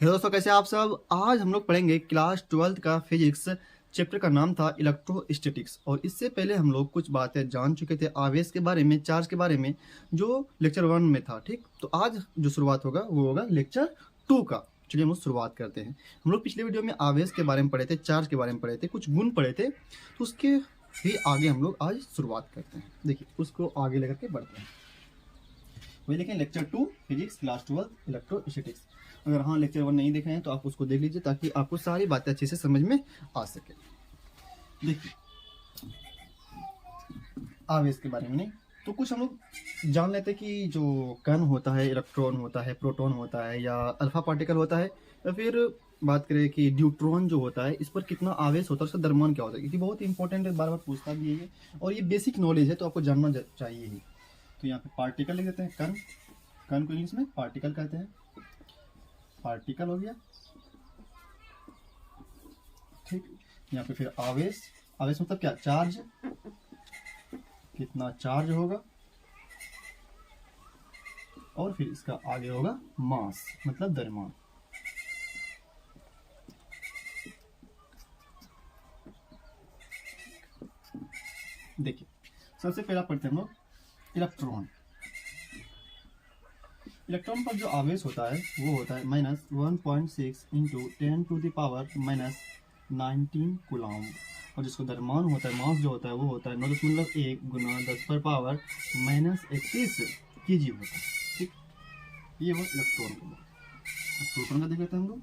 Hello दोस्तों, कैसे आप सब। आज हम लोग पढ़ेंगे क्लास 12th का फिजिक्स। चैप्टर का नाम था इलेक्ट्रोस्टैटिक्स। और इससे पहले हम लोग कुछ बातें जान चुके थे आवेश के बारे में, चार्ज के बारे में, जो लेक्चर 1 में था। ठीक, तो आज जो शुरुआत होगा वो होगा लेक्चर 2 का। चलिए हम लोग शुरुआत करते हैं। हम लोग पिछले वीडियो में आवेश के बारे में पढ़े थे, चार्ज के बारे में पढ़े थे, कुछ गुण पढ़े थे, तो उसके भी आगे हम लोग आज शुरुआत करते हैं। देखिए, उसको आगे लेकर के बढ़ते हैं। वही लिखें लेक्चर 2 फिजिक्स क्लास 12 इलेक्ट्रोस्टैटिक्स। अगर हाँ लेक्चर 1 नहीं देखे हैं तो आप उसको देख लीजिए, ताकि आपको सारी बातें अच्छे से समझ में आ सके। देखिए, आवेश के बारे में नहीं तो कुछ हम लोग जान लेते हैं कि जो कण होता है, इलेक्ट्रॉन होता है, प्रोटॉन होता है, या अल्फा पार्टिकल होता है, या फिर बात करें कि न्यूट्रॉन जो होता है, इस पर कितना आवेश होता है, उसका द्रव्यमान क्या होता है, क्योंकि बहुत इंपॉर्टेंट है, बार बार पूछता भी है और ये बेसिक नॉलेज है, तो आपको जानना चाहिए ही। तो यहाँ पे पार्टिकल लिख देते हैं, कण। कण को इंग्लिश में पार्टिकल कहते हैं। पार्टिकल हो गया, ठीक। यहाँ पे फिर आवेश। आवेश मतलब क्या? चार्ज। कितना चार्ज होगा। और फिर इसका आगे होगा मास, मतलब द्रव्यमान। देखिए, सबसे पहला पढ़ते हैं हम लोग इलेक्ट्रॉन। इलेक्ट्रॉन पर जो आवेश होता है वो होता है -1.6 इंटू 10⁻⁻19 कूलम। और जिसको द्रव्यमान होता है, मास जो होता है, वो होता है 9.1 गुना 10⁻⁻31 kg होता है। ठीक, ये वो इलेक्ट्रॉन का। प्रोटॉन का देख लेते हैं हम लोग।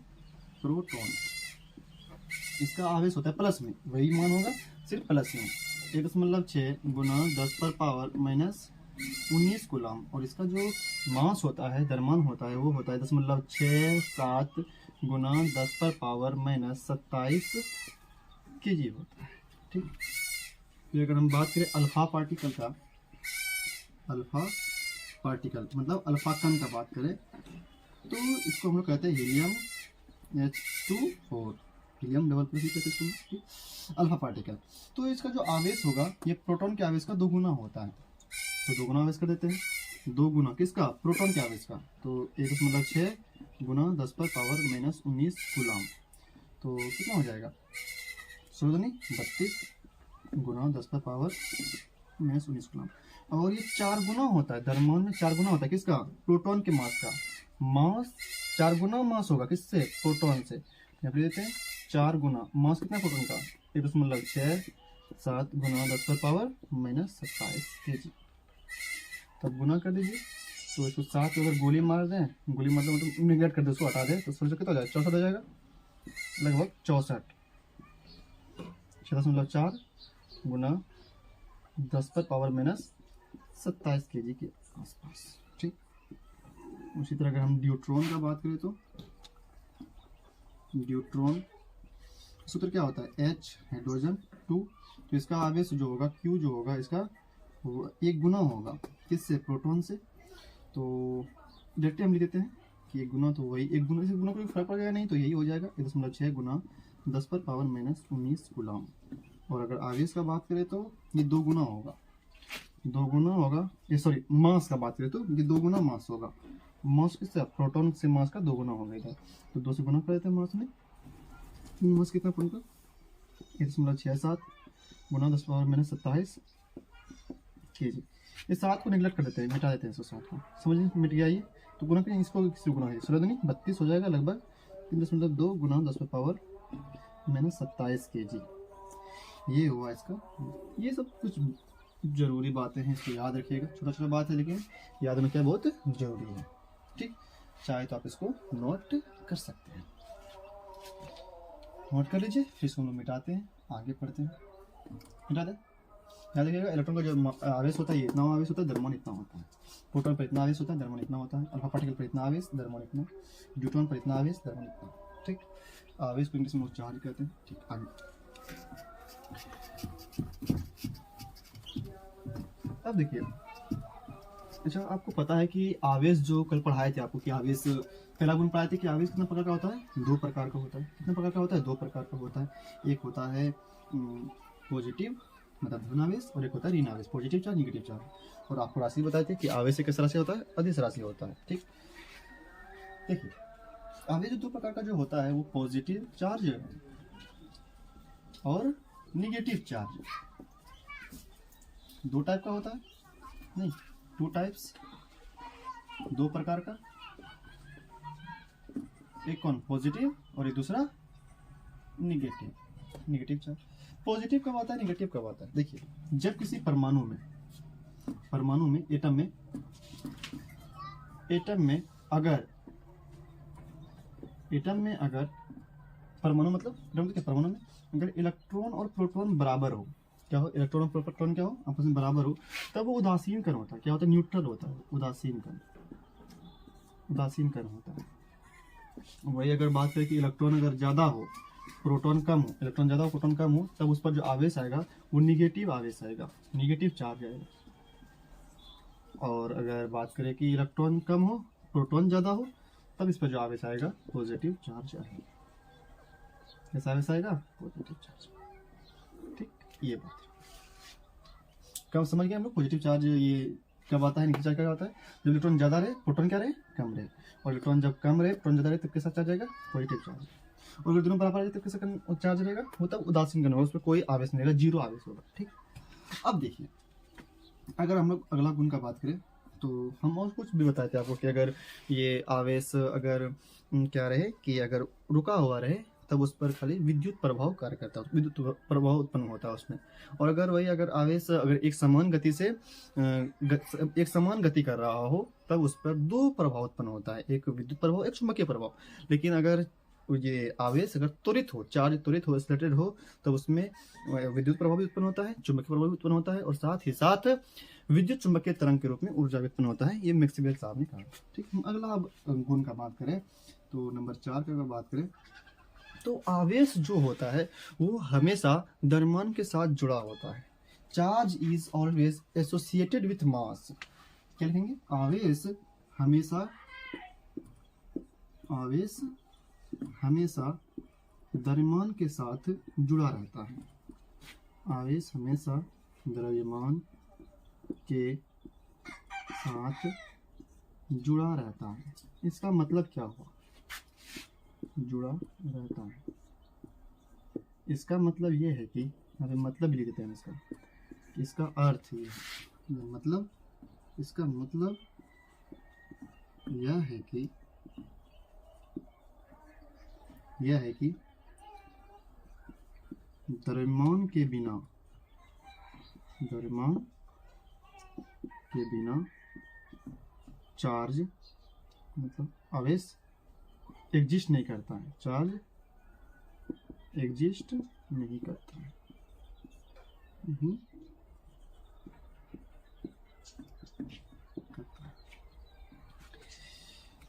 प्रोटॉन, इसका आवेश होता है प्लस में, वही मान होगा सिर्फ प्लस में, 1.6 गुना 10⁻⁻19 कूलम। और इसका जो मास होता है, द्रव्यमान होता है, वो होता है 0.67 गुना 10⁻⁻27 kg होता है। ठीक, फिर अगर हम बात करें अल्फा पार्टिकल का, अल्फा पार्टिकल मतलब अल्फा कण का बात करें, तो इसको हम लोग कहते हैं helium H2O, helium double plus कहते हैं इसको। अल्फा पार्टिकल, तो इसका जो आवेश होगा ये प्रोटॉन के आवेश का 2 गुना होता है। तो 2 गुना आवेश कर देते हैं। 2 गुना किसका? प्रोटॉन के आवेश का। तो 1.6 गुना 10⁻⁻19 कूलम। तो कितना हो जाएगा? 32 गुना 10⁻⁻19 कूलम। और ये 4 गुना होता है, द्रव्यमान में 4 गुना होता है। किसका? प्रोटॉन के मास का। मास 4 गुना मास होगा किससे? प्रोटॉन से। यहाँ पे देते हैं 4 गुना मास कितना प्रोटॉन का? 1.67 गुना 10⁻⁻27 kg। तब गुना कर दीजिए, तो इसको 7 अगर गोली मार दें, गोली मतलब निगलेक्ट कर दे, उसको हटा दें, तो सोचो कितना हो जाएगा? 64 हो जाएगा, लगभग 64। 6.4 गुना 10⁻⁻27 kg के आसपास। ठीक, उसी तरह अगर हम न्यूट्रॉन का बात करें तो न्यूट्रॉन सूत्र क्या होता है? H hydrogen 2। तो इसका आवेश जो होगा Q जो होगा इसका वो 1 गुना होगा किससे? प्रोटॉन से। तो डायरेक्ट हम लिख देते हैं कि 1 गुना, तो वही 1 गुना, इस गुना कोई फर्क पड़ेगा नहीं, तो यही हो जाएगा 1.6 गुना 10⁻⁻19 कूलम। और अगर आवेश का बात करें तो ये 2 गुना होगा, 2 गुना होगा, ये सॉरी मास का बात करें तो ये 2 गुना मास होगा। मास किससे? प्रोटॉन से मास का 2 गुना हो गया था, तो 2 से गुना कर देते हैं मास में। मास कितना पड़ेगा? 1.67 गुना 10⁻⁻27 kg। ये 7 को निगलेक्ट कर देते हैं, मिटा देते हैं इसको, 7 को समझिए मिट गया ये। तो गुना करें इसको, किसी गुना है 32 हो जाएगा, लगभग 3.2 गुना 10⁻⁻27 kg। ये हुआ इसका। ये सब कुछ जरूरी बातें हैं, इसको याद रखिएगा। छोटा छोटा बात है लेकिन याद रखना क्या बहुत जरूरी है। ठीक, चाहे तो आप इसको नोट कर सकते हैं, नोट कर लीजिए। फिर इसको हम लोग मिटाते हैं, आगे पढ़ते हैं। मिटा दें, याद रखिएगा। इलेक्ट्रॉन का जो आवेश होता है ये इतना आवेश होता है, द्रव्यमान इतना होता है। प्रोटॉन पर इतना आवेश होता है, द्रव्यमान इतना होता है। अल्फा पार्टिकल पर इतना आवेश, द्रव्यमान इतना। न्यूट्रॉन पर इतना आवेश, द्रव्यमान इतना। ठीक, आवेश को इंग्लिश में चार्ज कहते हैं। ठीक, आगे अब देखिए, अच्छा आपको पता है कि आवेश जो कल पढ़ाए थे आपको कि आवेश, पहला गुण पढ़ाए थे कि आवेश कितना प्रकार का होता है? 2 प्रकार का होता है। कितने प्रकार का होता है? 2 प्रकार का होता है। एक होता है पॉजिटिव मतलब धन आवेश, और एक होता है ऋण आवेश, पॉजिटिव चार्ज, निगेटिव चार्ज। और आपको राशि बताए थे कि आवेश किस राशि होता है? अदिश राशि होता है। ठीक, देखिए आवेश दो प्रकार का जो होता है वो पॉजिटिव चार्ज और निगेटिव चार्ज, दो टाइप का होता है, नहीं टू टाइप्स, दो प्रकार का, एक कौन पॉजिटिव और एक दूसरा निगेटिव चार्ज। पॉजिटिव कब आता है, निगेटिव कब आता है? देखिए, जब किसी परमाणु में अगर परमाणु मतलब परमाणु में अगर इलेक्ट्रॉन और प्रोटॉन बराबर हो, क्या हो, इलेक्ट्रॉन और प्रोटॉन क्या हो, आपस में बराबर हो, तब वो उदासीन कण होता है। क्या होता है? न्यूट्रल होता है, उदासीन कण होता है। वही अगर बात करें कि इलेक्ट्रॉन अगर ज्यादा हो प्रोटॉन कम हो, इलेक्ट्रॉन ज्यादा हो प्रोटॉन कम हो, तब उस पर जो आवेश आएगा वो निगेटिव आवेश आएगा, निगेटिव चार्ज आएगा। और अगर बात करें कि इलेक्ट्रॉन कम हो प्रोटॉन ज्यादा हो, तब इस पर जो आवेश आएगा पॉजिटिव चार्ज आएगा। कैसा आवेश आएगा? Positive charge. ठीक, ये बात कब समझ गए हम लोग? पॉजिटिव चार्ज ये कब आता है, निगेटिव चार्ज कब आता है? जब इलेक्ट्रॉन ज्यादा रहे प्रोटॉन क्या रहे, कम रहे, और इलेक्ट्रॉन जब कम रहे प्रोटॉन ज्यादा रहे, तब कैसा चार्ज आएगा? Positive charge. और अगर दोनों बराबर रहे तब कैसा चार्ज रहेगा? वो तब उदासीन कण होगा, उस पर कोई आवेश नहीं रहेगा, जीरो आवेश होगा। ठीक, अब देखिए, अगर हम लोग अगला गुण का बात करें तो हम और कुछ भी बताए थे आपको कि अगर ये आवेश अगर क्या रहे कि अगर रुका हुआ रहे, तब उस पर खाली विद्युत प्रभाव कार्य करता है, विद्युत प्रभाव उत्पन्न होता है उसमें। और अगर वही अगर आवेश अगर एक समान गति कर रहा हो, तब उस पर दो प्रभाव उत्पन्न होता है, एक विद्युत प्रभाव, एक चुंबकीय प्रभाव। लेकिन अगर ये आवेश अगर त्वरित हो, चार्ज त्वरित हो, एक्सीलरेटेड हो, तब उसमें विद्युत प्रभाव भी उत्पन्न होता है, चुंबकीय प्रभाव भी उत्पन्न होता है, और साथ ही साथ विद्युत चुंबकीय तरंग के रूप में ऊर्जा उत्पन्न होता है। ये मैक्सवेल साहब ने कहा। ठीक, हम अगला गुण का बात करें तो नंबर 4 का अगर बात करें तो आवेश जो होता है वो हमेशा द्रव्यमान के साथ जुड़ा होता है। Charge is always associated with mass. क्या लिखेंगे? आवेश हमेशा द्रव्यमान के साथ जुड़ा रहता है। आवेश हमेशा द्रव्यमान के साथ जुड़ा रहता है। इसका मतलब क्या हुआ? जुड़ा रहता है, इसका मतलब ये है कि अभी मतलब लिख देते हैं इसका अर्थ ये है, मतलब इसका मतलब यह है कि द्रव्यमान के बिना चार्ज मतलब आवेश एग्जिस्ट नहीं करता है, चार्ज एग्जिस्ट नहीं करता है।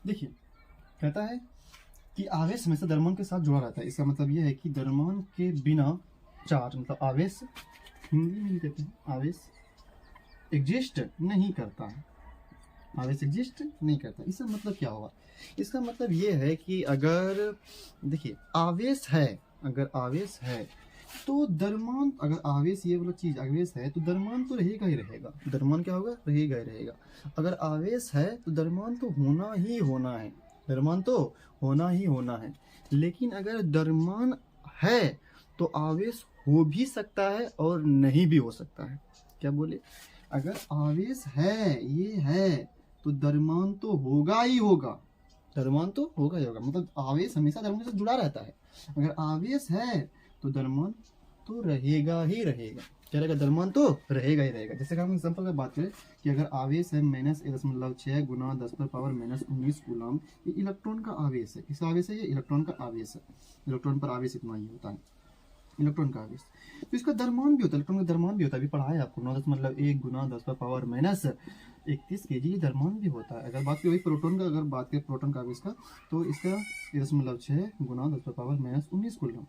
देखिए, कहता है कि आवेश हमेशा द्रव्यमान के साथ जुड़ा रहता है। इसका मतलब यह है कि द्रव्यमान के बिना चार्ज मतलब आवेश, हिंदी में कहते हैं आवेश एग्जिस्ट नहीं करता है, आवेश एग्जिस्ट नहीं करता। इसका मतलब क्या होगा? इसका मतलब ये है कि अगर देखिए आवेश है, अगर आवेश है तो द्रव्यमान, अगर आवेश ये वाला चीज आवेश है तो द्रव्यमान तो रहेगा ही रहेगा, द्रव्यमान क्या होगा? रहेगा ही रहेगा। अगर आवेश है तो द्रव्यमान तो होना ही होना है, द्रव्यमान तो होना ही होना है। लेकिन अगर द्रव्यमान है तो आवेश हो भी सकता है और नहीं भी हो सकता है। क्या बोले? अगर आवेश है, ये है, तो द्रव्यमान तो होगा ही होगा, द्रव्यमान तो होगा ही होगा। मतलब आवेश हमेशा द्रव्यमान से जुड़ा रहता है। अगर आवेश है तो द्रव्यमान तो रहेगा ही रहेगा। क्या रहेगा? द्रव्यमान तो रहेगा ही रहेगा। जैसे कि हम एग्जांपल में बात करें कि अगर आवेश है -1.6 गुना 10⁻⁻19 कूलम, ये इलेक्ट्रॉन का आवेश है। किसका आवेश है? ये इलेक्ट्रॉन का आवेश है। इलेक्ट्रॉन पर आवेश इतना ही होता है, इलेक्ट्रॉन का आवेश। तो इसका द्रव्यमान भी होता है, इलेक्ट्रॉन का द्रव्यमान भी होता है। अभी पढ़ा है आपको 9.1 गुना 10⁻31 केजी द्रव्यमान भी होता है। अगर बात करें वही प्रोटॉन का, अगर बात करें प्रोटॉन का आवेश का, तो इसका 1.6 गुना 10⁻19 कूलम।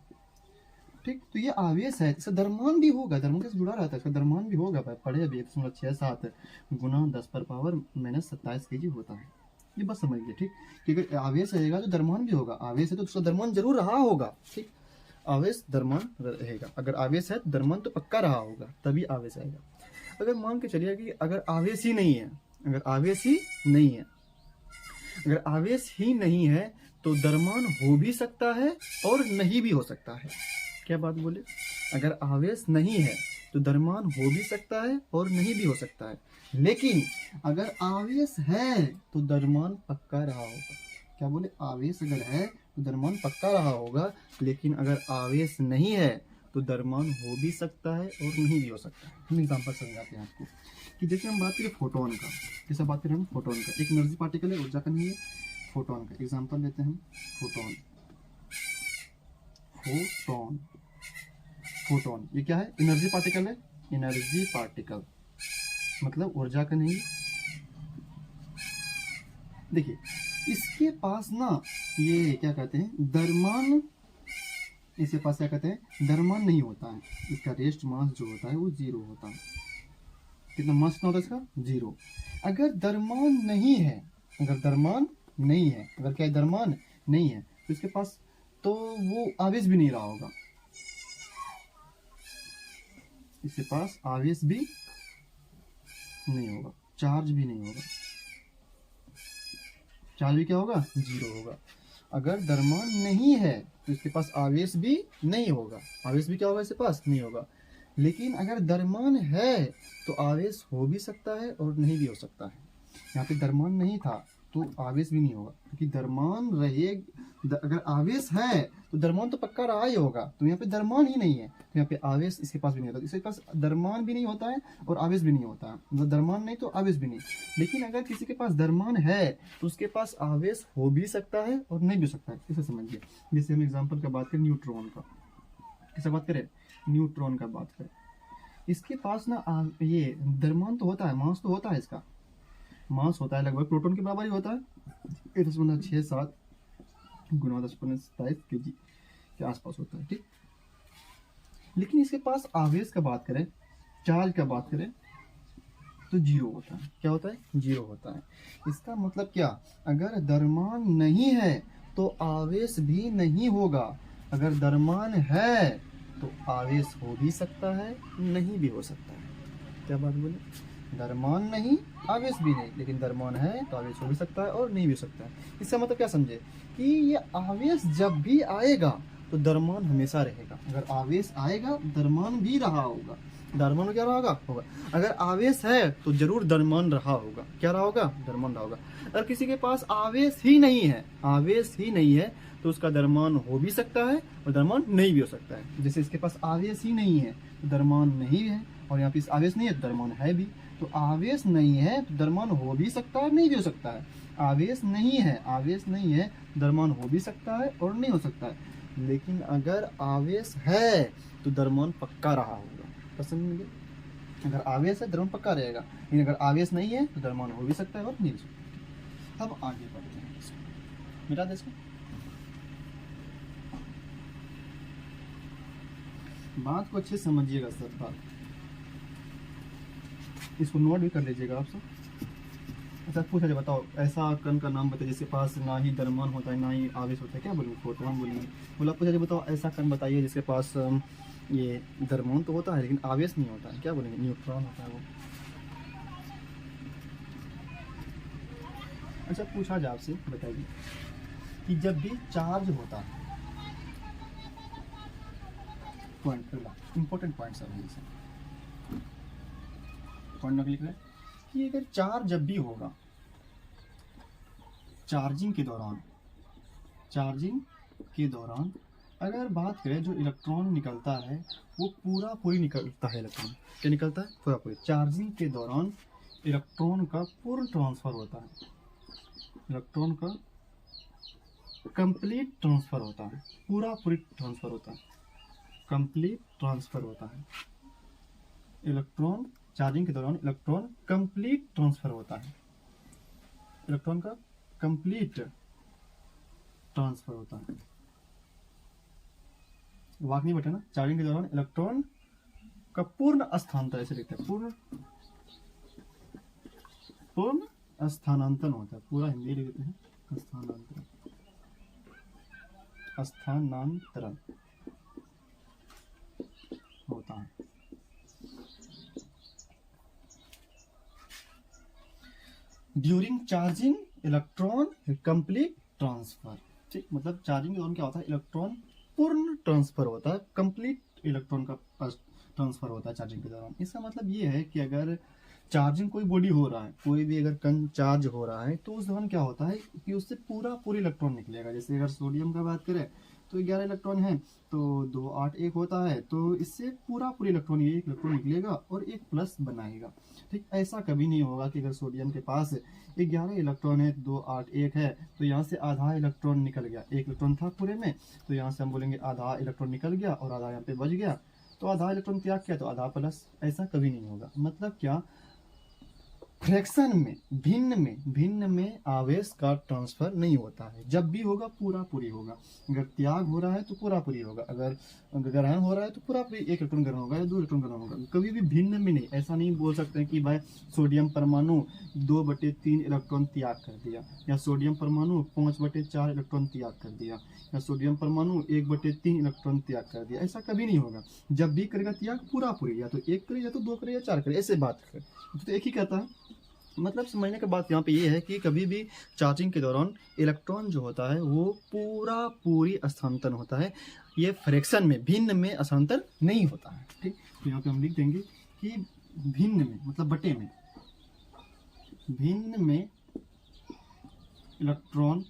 ठीक, तो ये आवेश है, इसका द्रव्यमान भी होगा, द्रव्यमान से जुड़ा रहता है, इसका द्रव्यमान भी होगा। पढ़े अभी 1.67 गुना 10⁻27 केजी होता है। ये बस समझिए। ठीक, कि अगर आवेश रहेगा तो द्रव्यमान भी होगा, आवेश है तो उसका द्रव्यमान जरूर रहा होगा। ठीक, आवेश द्रव्यमान रहेगा। अगर आवेश है तो द्रव्यमान तो पक्का रहा होगा, तभी आवेश आएगा। अगर मान के चलिए कि अगर आवेश ही नहीं है, अगर आवेश ही नहीं है, अगर आवेश ही नहीं है तो द्रव्यमान हो भी सकता है और नहीं भी हो सकता है। क्या बात बोले? अगर आवेश नहीं है तो द्रव्यमान हो भी सकता है और नहीं भी हो सकता है, लेकिन अगर आवेश है तो द्रव्यमान पक्का रहा होगा। क्या बोले? आवेश अगर है तो द्रव्यमान पक्का रहा होगा, लेकिन अगर आवेश नहीं है तो द्रव्यमान हो भी सकता है और नहीं भी हो सकता है। हम एग्जाम्पल समझाते हैं आपको कि जैसे हम बात करें फोटोन का, जैसे बात करें हम फोटोन का, एक एनर्जी पार्टिकल है, ऊर्जा का नहीं है। फोटोन का एग्जाम्पल लेते हैं, फोटोन। फोटोन फोटोन ये क्या है? एनर्जी पार्टिकल है। एनर्जी पार्टिकल मतलब ऊर्जा का नहीं। देखिए इसके पास ना ये क्या कहते हैं, द्रव्यमान, इसके पास क्या कहते हैं, द्रव्यमान नहीं होता है। इसका रेस्ट मास जो होता है वो 0 होता है। कितना मास होता है इसका? 0। अगर द्रव्यमान नहीं है, अगर द्रव्यमान नहीं है, अगर क्या द्रव्यमान नहीं है तो इसके पास तो वो आवेश भी नहीं रहा होगा। इसके पास आवेश भी नहीं होगा, चार्ज भी नहीं होगा। चार्ज भी क्या होगा? 0 होगा। अगर द्रव्यमान नहीं है तो इसके पास आवेश भी नहीं होगा। आवेश भी क्या होगा? इसके पास नहीं होगा। लेकिन अगर द्रव्यमान है तो आवेश हो भी सकता है और नहीं भी हो सकता है। यहाँ पे द्रव्यमान नहीं था तो आवेश भी नहीं होगा, क्योंकि द्रव्यमान रहे, अगर आवेश है तो द्रव्यमान तो पक्का रहा ही होगा। तो यहाँ पे द्रव्यमान ही नहीं है तो यहाँ पे आवेश इसके पास भी नहीं होता। इसके पास द्रव्यमान भी नहीं होता है और आवेश भी नहीं होता है, मतलब द्रव्यमान नहीं तो आवेश भी नहीं। लेकिन अगर किसी के पास द्रव्यमान है तो उसके पास आवेश हो भी सकता है और नहीं भी हो सकता है। इसे समझिए। जैसे हम एग्जाम्पल का बात करें न्यूट्रॉन का, किसका बात करें? न्यूट्रॉन का बात करें। इसके पास ना ये द्रव्यमान तो होता है, मास तो होता है, इसका मास होता है लगभग प्रोटॉन के बराबर ही होता है, 10.67 गुना 10.27 kg के आसपास होता है, ठीक। लेकिन इसके पास आवेश का बात करें, चार्ज का बात करें तो 0 होता है। क्या होता है? 0 होता है। इसका मतलब क्या? अगर द्रव्यमान नहीं है तो आवेश भी नहीं होगा। अगर द्रव्यमान है तो आवेश हो भी सकता है, नहीं भी हो सकता है। क्या बात बोले? द्रव्यमान नहीं, आवेश भी नहीं, लेकिन द्रव्यमान है तो आवेश हो भी सकता है और नहीं भी हो सकता है। इसका मतलब क्या समझे कि ये आवेश जब भी आएगा तो द्रव्यमान हमेशा रहेगा। अगर आवेश आएगा द्रव्यमान भी रहा होगा। द्रव्यमान क्या रहा होगा? अगर आवेश है तो जरूर द्रव्यमान रहा होगा। क्या रहा होगा? द्रव्यमान रहा होगा। अगर किसी के पास आवेश ही नहीं है, आवेश ही नहीं है तो उसका द्रव्यमान हो भी सकता है और द्रव्यमान नहीं भी हो सकता है। जैसे इसके पास आवेश ही नहीं है तो द्रव्यमान नहीं है, और यहाँ पे आवेश नहीं है तो द्रव्यमान है भी। तो आवेश नहीं है तो द्रव्यमान हो भी सकता है, नहीं भी हो सकता है। आवेश नहीं है, आवेश नहीं है, द्रव्यमान हो भी सकता है और नहीं हो सकता है। लेकिन अगर आवेश है तो द्रव्यमान पक्का रहा होगा। पसंद मिले? अगर आवेश है द्रव्यमान पक्का रहेगा, लेकिन अगर आवेश नहीं है तो द्रव्यमान हो भी सकता है और नहीं हो सकता। अब आगे बढ़ते हैं, मिटा दे इसको। बात को अच्छे से समझिएगा सब बात, इसको नोट भी कर लीजिएगा आप सब। अच्छा पूछा जाए, बताओ ऐसा कण का नाम बताइए जिसके पास ना ही द्रव्यमान होता है ना ही आवेश होता है। क्या बोलूँ? फोटोन बोलेंगे। बोला पूछा जाए बताओ ऐसा कण बताइए जिसके पास ये द्रव्यमान तो होता है लेकिन आवेश नहीं होता है। क्या बोलेंगे? न्यूट्रॉन होता है वो। अच्छा पूछा जाए आपसे, बताइए कि जब भी चार्ज होता है, पॉइंट इंपॉर्टेंट पॉइंट्स है पॉइंट लिख रहे कि अगर चार्ज जब भी होगा, चार्जिंग के दौरान अगर बात करें जो इलेक्ट्रॉन निकलता है वो पूरी निकलता है। इलेक्ट्रॉन क्या निकलता है? पूरी। चार्जिंग के दौरान इलेक्ट्रॉन का पूर्ण ट्रांसफर होता है, इलेक्ट्रॉन का कंप्लीट ट्रांसफर होता है, पूरी ट्रांसफर होता है, कंप्लीट ट्रांसफर होता है। इलेक्ट्रॉन चार्जिंग के दौरान इलेक्ट्रॉन कंप्लीट ट्रांसफर होता है, इलेक्ट्रॉन का कंप्लीट ट्रांसफर होता है। वाक नहीं बैठे ना। चार्जिंग के दौरान इलेक्ट्रॉन का पूर्ण स्थानांतरण, ऐसे लिखते हैं, पूर्ण स्थानांतरण होता है। पूरा हिंदी लिखते हैं, स्थानांतरण होता है। During charging electron complete transfer, ठीक, मतलब चार्जिंग के दौरान क्या होता है, इलेक्ट्रॉन पूर्ण ट्रांसफर होता है, कंप्लीट इलेक्ट्रॉन का ट्रांसफर होता है चार्जिंग के दौरान। इसका मतलब ये है कि अगर चार्जिंग कोई बॉडी हो रहा है, कोई भी अगर कण चार्ज हो रहा है, तो उस दौरान क्या होता है कि उससे पूरा इलेक्ट्रॉन निकलेगा। जैसे अगर सोडियम का बात करें तो 11 इलेक्ट्रॉन है, तो 2 8 1 होता है, तो इससे पूरा इलेक्ट्रॉन, ये एक इलेक्ट्रॉन निकलेगा और एक प्लस बनाएगा। ठीक, ऐसा कभी नहीं होगा कि अगर सोडियम के पास 11 इलेक्ट्रॉन है, 2 8 1 है, तो यहाँ से आधा इलेक्ट्रॉन निकल गया, एक इलेक्ट्रॉन था पूरे में, तो यहाँ से हम बोलेंगे आधा इलेक्ट्रॉन निकल गया और आधा यहाँ पे बच गया, तो आधा इलेक्ट्रॉन त्याग किया तो आधा प्लस। ऐसा कभी नहीं होगा। मतलब क्या, फ्रैक्शन में, भिन्न में आवेश का ट्रांसफर नहीं होता है। जब भी होगा पूरी होगा। अगर त्याग हो रहा है तो पूरी होगा, अगर ग्रहण हो रहा है तो पूरी, एक इलेक्ट्रॉन ग्रहण होगा या 2 इलेक्ट्रॉन ग्रहण होगा। कभी भी भिन्न में नहीं। ऐसा नहीं बोल सकते हैं कि भाई सोडियम परमाणु 2/3 इलेक्ट्रॉन त्याग कर दिया, या सोडियम परमाणु 5/4 इलेक्ट्रॉन त्याग कर दिया, या सोडियम परमाणु 1/3 इलेक्ट्रॉन त्याग कर दिया। ऐसा कभी नहीं होगा। जब भी करेगा त्याग पूरी, या तो 1 करे, या तो 2 करे, या 4 करे, ऐसे बात करे, तो एक ही कहता है। मतलब समझने की बात यहाँ पे ये है कि कभी भी चार्जिंग के दौरान इलेक्ट्रॉन जो होता है वो पूरी स्थानांतरण होता है, ये फ्रैक्शन में, भिन्न में स्थानांतरण नहीं होता है। ठीक, तो यहाँ पे हम लिख देंगे कि भिन्न में मतलब बटे में, भिन्न में इलेक्ट्रॉन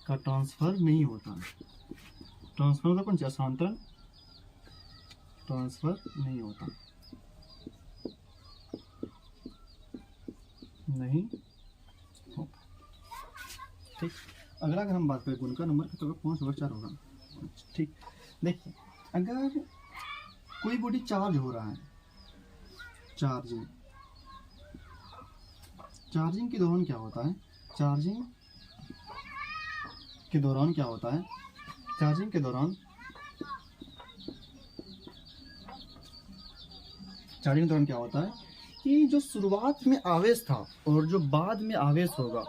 का ट्रांसफर नहीं होता है। ट्रांसफर मतलब कौन सा, स्थानांतरण, ट्रांसफर नहीं होता, नहीं होता। ठीक, अगला अगर हम बात करें गुण का, नंबर तो 5/4 होगा। ठीक, देखिए अगर कोई बॉडी चार्ज हो रहा है, चार्जिंग के दौरान क्या होता है, चार्जिंग के दौरान क्या होता है कि जो शुरुआत में आवेश था और जो बाद में आवेश होगा,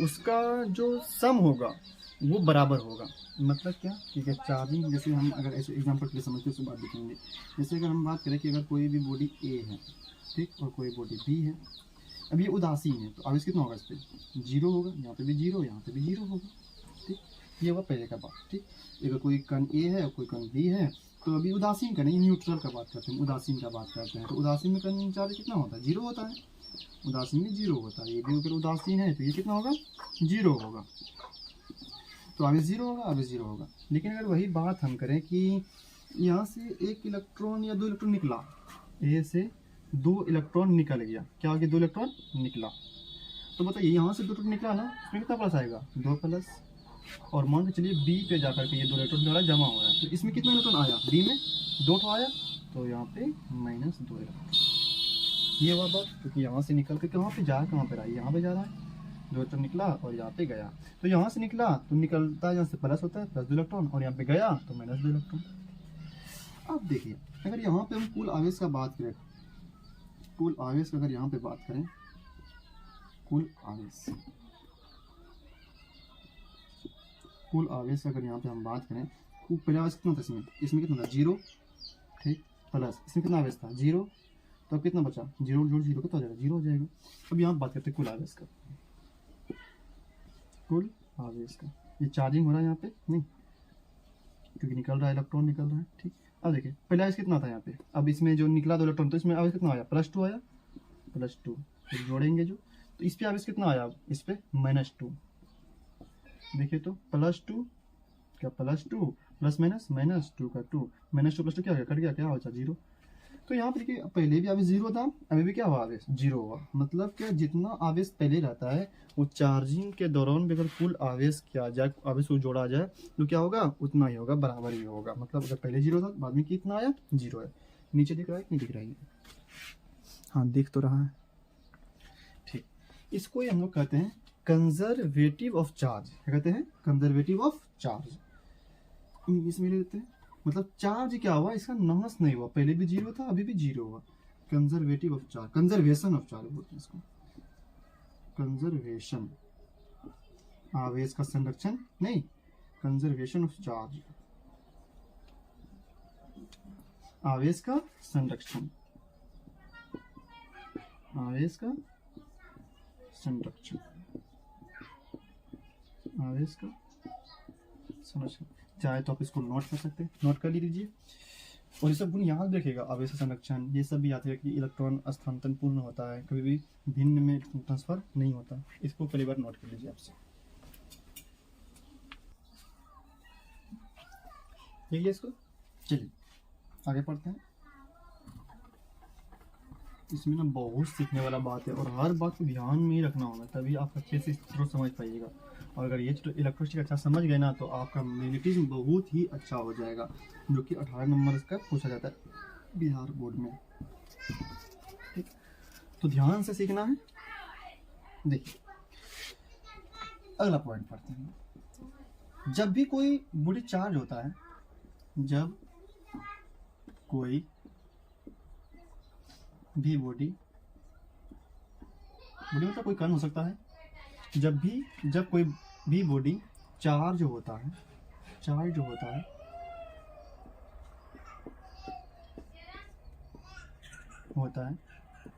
उसका जो सम होगा वो बराबर होगा। मतलब क्या, ठीक है, चार्जिंग, जैसे हम अगर ऐसे एग्जांपल के लिए समझते हैं, बात देखेंगे। जैसे अगर हम बात करें कि अगर कोई भी बॉडी ए है, ठीक, और कोई बॉडी बी है, अब ये उदासीन है, तो आवेश कितना होगा, इस पर 0 होगा, यहाँ पे भी 0, यहाँ पे भी 0 होगा। ठीक, ये हुआ पहले का बात। ठीक, अगर कोई कण ए है और कोई कण बी है, तो अभी उदासीन का नहीं, न्यूट्रल का बात करते हैं, उदासीन का बात करते हैं। तो उदासीन में कण चार्ज कितना होता है, 0 होता है, उदासीन में 0 होता है। ये भी अगर उदासीन है तो ये कितना होगा, 0 होगा, तो आवेश 0 होगा, आवेश 0 होगा। लेकिन अगर वही बात हम करें कि यहाँ से 1 इलेक्ट्रॉन या 2 इलेक्ट्रॉन निकला, ए से 2 इलेक्ट्रॉन निकल गया, क्या हो गया, 2 इलेक्ट्रॉन निकला, तो बताइए यहाँ से 2 इलेक्ट्रॉन निकला ना, इसमें कितना प्लस आएगा, 2 प्लस। और मान के चलिए बी पे जाकर के ये 2 इलेक्ट्रॉन जमा हो रहा है, तो इसमें कितना इलेक्ट्रॉन आया, बी में 2 तो आया, तो यहाँ पे -2 इलेक्ट्रॉन। ये हुआ बात, क्योंकि यहाँ से निकल के कहाँ पे जा, कहाँ पे रहा है, यहाँ पे जा रहा है, 2 इलेक्ट्रॉन निकला और यहाँ पे गया, तो यहाँ से निकला तो निकलता है, यहाँ से प्लस होता है, +2 इलेक्ट्रॉन, और यहाँ पे गया तो -2 इलेक्ट्रॉन। अब देखिए अगर यहाँ पे हम कुल आवेश का बात करें, कुल आवेश अगर यहाँ पे बात करें, कुल आवेश अगर यहाँ पे हम बात करें, तो पहला आवेश कितना था, इसमें कितना था, 0, ठीक, प्लस इसमें कितना आवेश था, 0, तो अब कितना बचा, 0 जोड़ 0 कितना हो जाएगा, 0 हो जाएगा। अब यहाँ बात करते हैं कुल आवेश का, कुल आवेश का, ये चार्जिंग हो रहा है यहाँ पे नहीं, क्योंकि निकल रहा है, इलेक्ट्रॉन निकल रहा है। ठीक, अब देखिए पहला आवेश कितना था यहाँ पे, अब इसमें जो निकला 2 इलेक्ट्रॉन, तो इसमें आवेश कितना आया, +2 आया, +2, फिर जोड़ेंगे जो, तो इस पे आवेश कितना आया, इस पे -2। देखिए तो +2 क्या, +2 प्लस माइनस -2 का 2, -2 +2 क्या हो गया, कट गया, क्या बचा, 0। तो यहाँ पर देखिए पहले भी आवेश 0 था, अभी भी क्या हुआ, आवेश 0 हुआ। मतलब क्या, जितना आवेश पहले रहता है वो चार्जिंग के दौरान भी अगर कुल आवेश किया जाए, आवेश को जोड़ा जाए, तो क्या होगा, उतना ही होगा, बराबर ही होगा। मतलब अगर पहले 0 था, बाद में कितना आया, 0 है। नीचे दिख रहा है, नहीं दिख रहा है, हाँ दिख तो रहा है। ठीक, इसको हम लोग कहते हैं कंजर्वेटिव ऑफ चार्ज। क्या कहते हैं, कंजर्वेटिव ऑफ चार्ज, इंग्लिश में लेते हैं। मतलब चार्ज क्या हुआ, इसका नाश नहीं हुआ, पहले भी 0 था, अभी भी 0 हुआ। Conservative of charge, conservation of charge बोलते हैं इसको, कंजर्वेशन, आवेश का संरक्षण नहीं, कंजर्वेशन ऑफ चार्ज, आवेश का संरक्षण, आवेश का संरक्षण। आवेश का संरक्षण, चाहे तो आप इसको नोट कर सकते हैं, नोट कर लीजिए। और ये सब गुण याद रखिएगा, आवेश संरक्षण ये सब भी याद रखिए कि इलेक्ट्रॉन स्थानांतरण पूर्ण होता है, कभी भी भिन्न में ट्रांसफर नहीं होता। इसको पहली बार नोट कर लीजिए आपसे। ठीक है, इसको चलिए आगे पढ़ते हैं। इसमें ना बहुत सीखने वाला बात है और हर बात को ध्यान में ही रखना होगा, तभी आप अच्छे से चित्रों समझ पाइएगा। और अगर ये चित्र इलेक्ट्रिसिटी अच्छा समझ गए ना तो आपका मैग्नेटिज्म बहुत ही अच्छा हो जाएगा, जो कि 18 नंबर का पूछा जाता है बिहार बोर्ड में। ठीक, तो ध्यान से सीखना है। देखिए अगला पॉइंट पढ़ते हैं। जब भी कोई बॉडी चार्ज होता है, जब कोई भी बॉडी मतलब कोई कण हो सकता है, जब कोई भी बॉडी चार्ज होता है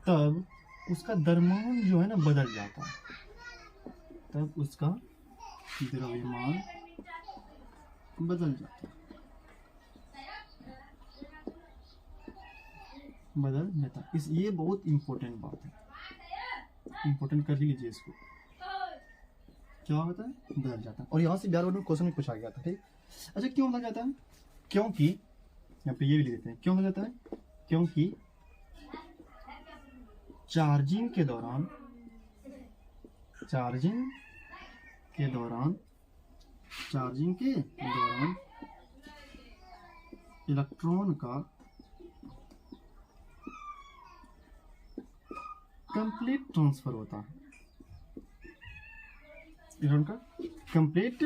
तब उसका द्रव्यमान जो है ना बदल जाता है, तब उसका द्रव्यमान बदल जाता है, ये बहुत इंपॉर्टेंट बात है, इंपॉर्टेंट कर लीजिए इसको। क्या होता है? बदल जाता है। और यहाँ से बिहार बोर्ड में क्वेश्चन में पूछा गया था। ठीक, अच्छा क्यों बदल जाता है? क्योंकि यहाँ पे ये भी लिख देते हैं, क्यों बदल जाता है? क्योंकि चार्जिंग के दौरान इलेक्ट्रॉन का कंप्लीट ट्रांसफर होता है, इलेक्ट्रॉन का कंप्लीट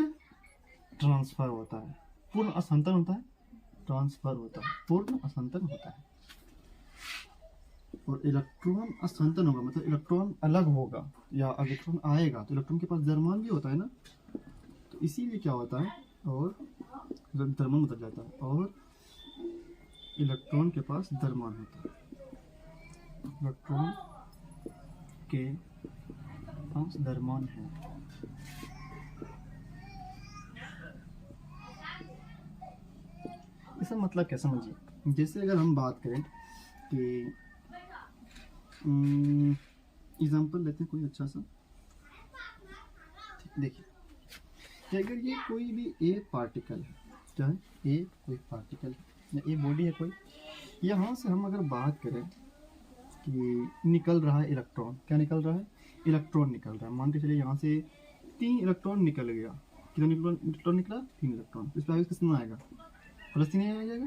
ट्रांसफर होता है, पूर्ण असंतन होता है, पूर्ण असंतन होता है। और इलेक्ट्रॉन असंतन होगा मतलब इलेक्ट्रॉन अलग होगा या इलेक्ट्रॉन आएगा तो इलेक्ट्रॉन के पास द्रव्यमान भी होता है ना, तो इसीलिए क्या होता है, और द्रव्यमान बदल जाता है और इलेक्ट्रॉन के पास द्रव्यमान होता है, इलेक्ट्रॉन के पास द्रव्यमान है। इसका मतलब क्या समझिए, जैसे अगर हम बात करें कि एग्जाम्पल लेते हैं कोई अच्छा सा। देखिए अगर ये कोई भी ए पार्टिकल है, क्या है? ए कोई पार्टिकल है या ए बॉडी है कोई, यहाँ से हम अगर बात करें कि निकल रहा है इलेक्ट्रॉन, क्या निकल रहा है? इलेक्ट्रॉन निकल रहा है। मान के चलिए यहाँ से 3 इलेक्ट्रॉन निकल गया, कितना इलेक्ट्रॉन निकला? 3 इलेक्ट्रॉन। इस पर आवेश कितना आएगा? +3 आ जाएगा।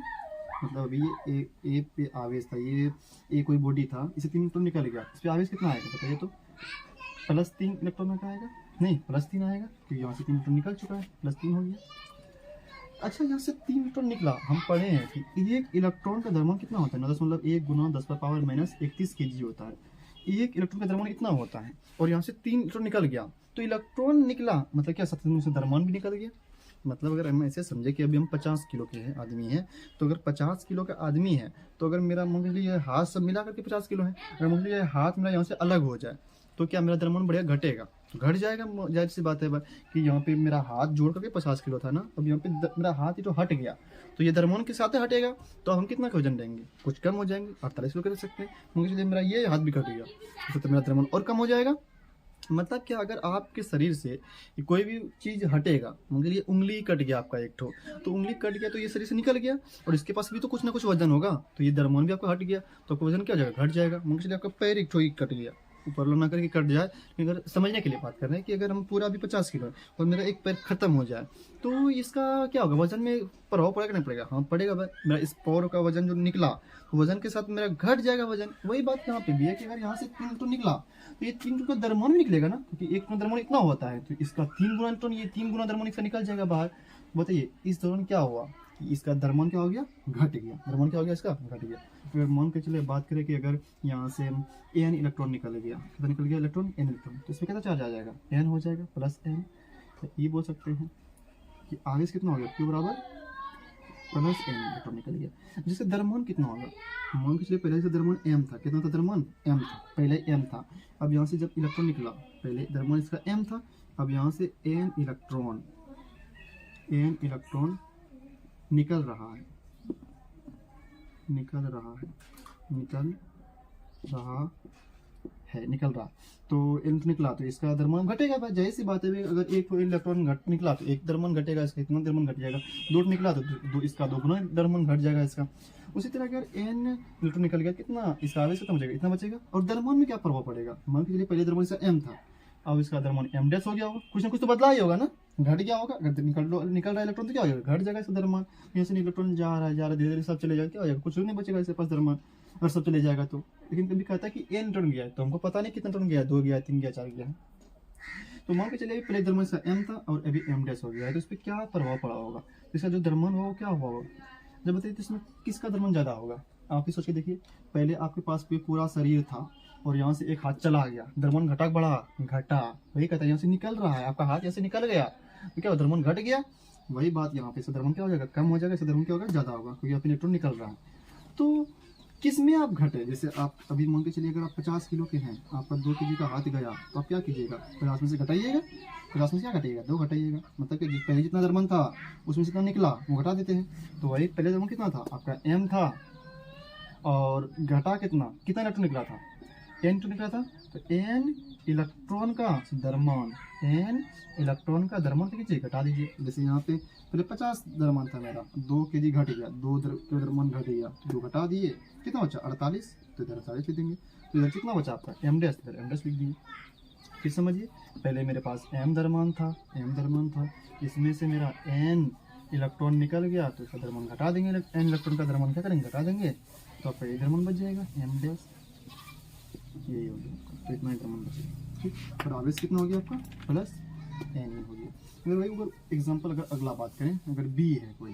मतलब अभी ये ए पे आवेश था, ये ए कोई बॉडी था, इसे 3 इलेक्ट्रॉन निकल गया, इस पर आवेश कितना आएगा बताइए? तो +3 इलेक्ट्रॉन का आएगा, नहीं +3 आएगा क्योंकि यहाँ से 3 इलेक्ट्रॉन निकल चुका है, +3 हो गया। अच्छा यहाँ से 3 इलेक्ट्रॉन निकला, हम पढ़े हैं कि एक इलेक्ट्रॉन का द्रव्यमान कितना होता है? 9 मतलब 1 × 10⁻³ kg होता है। एक इलेक्ट्रॉन का द्रव्यमान इतना होता है और यहाँ से 3 इलेक्ट्रॉन निकल गया, तो इलेक्ट्रॉन निकला मतलब क्या? साथ में द्रव्यमान भी निकल गया। मतलब अगर हम ऐसे समझे कि अभी हम 50 किलो के हैं आदमी हैं, तो अगर 50 किलो का आदमी है तो अगर मेरा मान लीजिए हाथ सब मिला करके 50 किलो है, अगर मान लीजिए हाथ मेरा यहाँ से अलग हो जाए तो क्या मेरा द्रव्यमान बढ़ेगा? घटेगा? तो घट जाएगा, जाहिर सी बात है कि यहाँ पे मेरा हाथ जोड़ करके 50 किलो था ना, अब यहाँ पे मेरा हाथ ही तो हट गया, तो ये द्रव्यमान के साथ हटेगा, तो हम कितना का वजन देंगे? कुछ कम हो जाएंगे, 48 किलो कर सकते हैं। मुझे चलिए मेरा ये हाथ भी घट गया तो मेरा द्रव्यमान और कम हो जाएगा। मतलब क्या, अगर आपके शरीर से कोई भी चीज़ हटेगा, मतलब ये उंगली कट गया आपका एक ठो, तो उंगली कट गया तो ये शरीर से निकल गया और इसके पास भी तो कुछ ना कुछ वजन होगा, तो ये द्रव्यमान भी आपका हट गया, तो आपका वजन क्या हो जाएगा? घट जाएगा। मतलब चलिए आपका पैर एक ठो ही कट गया, ऊपर ना करके कट जाए, अगर समझने के लिए बात कर रहे हैं कि अगर हम पूरा भी 50 किलो है और मेरा एक पैर खत्म हो जाए तो इसका क्या होगा? वजन में प्रभाव पड़ेगा नहीं पड़ेगा? हाँ पड़ेगा। मेरा इस पैर का वजन जो निकला तो वजन के साथ मेरा घट जाएगा वजन। वही बात यहाँ पे भी है कि अगर यहाँ से 3 इलेक्ट्रॉन निकला तो ये 3 का द्रव्यमान भी निकलेगा ना, क्योंकि एक द्रव्यमान इतना होता है तो इसका 3 गुना इलेक्ट्रॉन, ये 3 गुना द्रव्यमान इसका निकल जाएगा बाहर। बताइए इस दौरान क्या हुआ? इसका द्रव्यमान क्या हो गया? घट गया। द्रव्यमान क्या हो गया? इसका घट गया। अगर मान के चले बात करें कि अगर यहाँ से n इलेक्ट्रॉन निकल गया, कितना निकल गया इलेक्ट्रॉन? n इलेक्ट्रॉन, तो इसमें कितना चार्ज आ जाएगा? n हो जाएगा +n। तो ये बोल सकते हैं कि आवेश कितना हो गया? Q बराबर +n इलेक्ट्रॉन निकल गया। जिसका द्रव्यमान कितना होगा? मान के चलिए पहले से द्रव्यमान m था, कितना था द्रव्यमान? m था, पहले m था। अब यहाँ से जब इलेक्ट्रॉन निकला, पहले द्रव्यमान इसका m था, अब यहाँ से n इलेक्ट्रॉन निकल रहा है, निकल रहा तो n तो निकला, तो इसका द्रव्यमान घटेगा भाई, जाहिर सी बात है। अगर एक इलेक्ट्रॉन निकला तो एक द्रव्यमान घटेगा, इसका इतना द्रव्यमान घट जाएगा। दो निकला तो दो इसका दोगुना द्रव्यमान घट जाएगा इसका। उसी तरह अगर n इलेक्ट्रॉन निकल गया, कितना इसका आवेश कितना बचेगा, इतना बचेगा। और द्रव्यमान में क्या प्रभाव पड़ेगा, मान के चलिए पहले द्रव्यमान इसका m था, अब इसका द्रव्यमान m डैश हो गया होगा, कुछ ना कुछ तो बदला ही होगा ना, घट गया होगा। अगर निकल रहा है इलेक्ट्रॉन तो क्या होगा, घट जाएगा इसका द्रव्यमान। यहाँ से इलेक्ट्रॉन जा रहा है धीरे धीरे सब चले जाएगा, क्या हो जाएगा, कुछ नहीं बचेगा इसके पास द्रव्यमान, और सब चले जाएगा। तो लेकिन कभी कहता है कि n टर्न गया है, तो हमको पता नहीं कितना टर्न गया, 2 गया, 3 गया, 4 गया। तो मान के चलिए पहले द्रव्यमान इसका m था और अभी m डैश हो गया है, तो इस पर क्या प्रभाव पड़ा होगा, इसका जो द्रव्यमान होगा क्या हुआ होगा। जब बताइए तो इसमें किसका द्रव्यमान ज्यादा होगा, आप ही सोच के देखिए। पहले आपके पास भी पूरा शरीर था और यहाँ से एक हाथ चला गया, द्रव्यमान घटा बढ़ा, घटा, वही कहता है यहाँ से निकल रहा है, आपका हाथ यहाँ से निकल गया तो क्या द्रव्यमान घट गया। वही बात यहाँ पे, द्रव्यमान क्या हो जाएगा, कम हो जाएगा, इसका द्रव्यमान क्या होगा, ज्यादा होगा, क्योंकि आप इलेक्ट्रॉन निकल रहा है। तो किस में आप घटे, जैसे आप अभी मान के चलिए अगर आप 50 किलो के हैं, आपका 2 kg का हाथ गया, तो आप क्या कीजिएगा, 50 में से घटाइएगा, 50 में से क्या घटाइएगा, 2 घटाइएगा। मतलब कि पहले जितना द्रव्यमान था उसमें से कितना निकला वो घटा देते हैं। तो वही पहले द्रव्यमान कितना था आपका, m था, और घटा कितना इलेक्ट्रॉन निकला था, n तो निकला था। तो n इलेक्ट्रॉन का द्रव्यमान, n इलेक्ट्रॉन का द्रव्यमान तो कीजिए घटा दीजिए। जैसे यहाँ पे पहले 50 द्रव्यमान था मेरा, 2 kg घट गया, 2 द्रव्यमान घट गया, 2 घटा दिए, कितना बचा 48, तो इधर 48 लिख देंगे। तो इधर कितना बचा आपका m डैश, इधर m डैश लिख दिए। फिर समझिए, पहले मेरे पास m द्रव्यमान था, इसमें से मेरा n इलेक्ट्रॉन निकल गया, तो इसका द्रव्यमान घटा देंगे, n इलेक्ट्रॉन का द्रव्यमान क्या करेंगे, घटा देंगे, तो आपका ये द्रव्यमान बच जाएगा m डैश, यही हो गया। तो इतना ही द्रव्यमान बचेगा, ठीक। और आवेश कितना हो गया आपका, प्लस n हो गया। अगर वही अगर एग्जाम्पल अगर अगला बात करें, अगर b है कोई,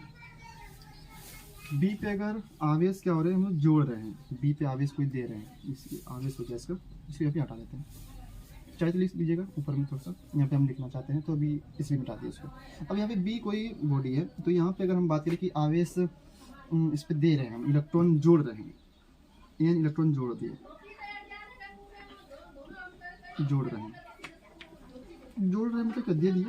b पे अगर आवेश क्या हो रहे हैं, हम लोग जोड़ रहे हैं, b पे आवेश कोई दे रहे हैं, इस आवेश हो गया इसका, इसको यहाँ पे हटा देते हैं, चाहे तो लिख लीजिएगा ऊपर में थोड़ा सा, यहाँ पे हम लिखना चाहते हैं तो अभी इसलिए मिटा दिए इसको। अब यहाँ पे b कोई बॉडी है, तो यहाँ पे अगर हम बात करें कि आवेश इस पे दे रहे हैं, हम इलेक्ट्रॉन जोड़ रहे हैं, n इलेक्ट्रॉन जोड़ रहे हैं, मतलब क्या दे दिए,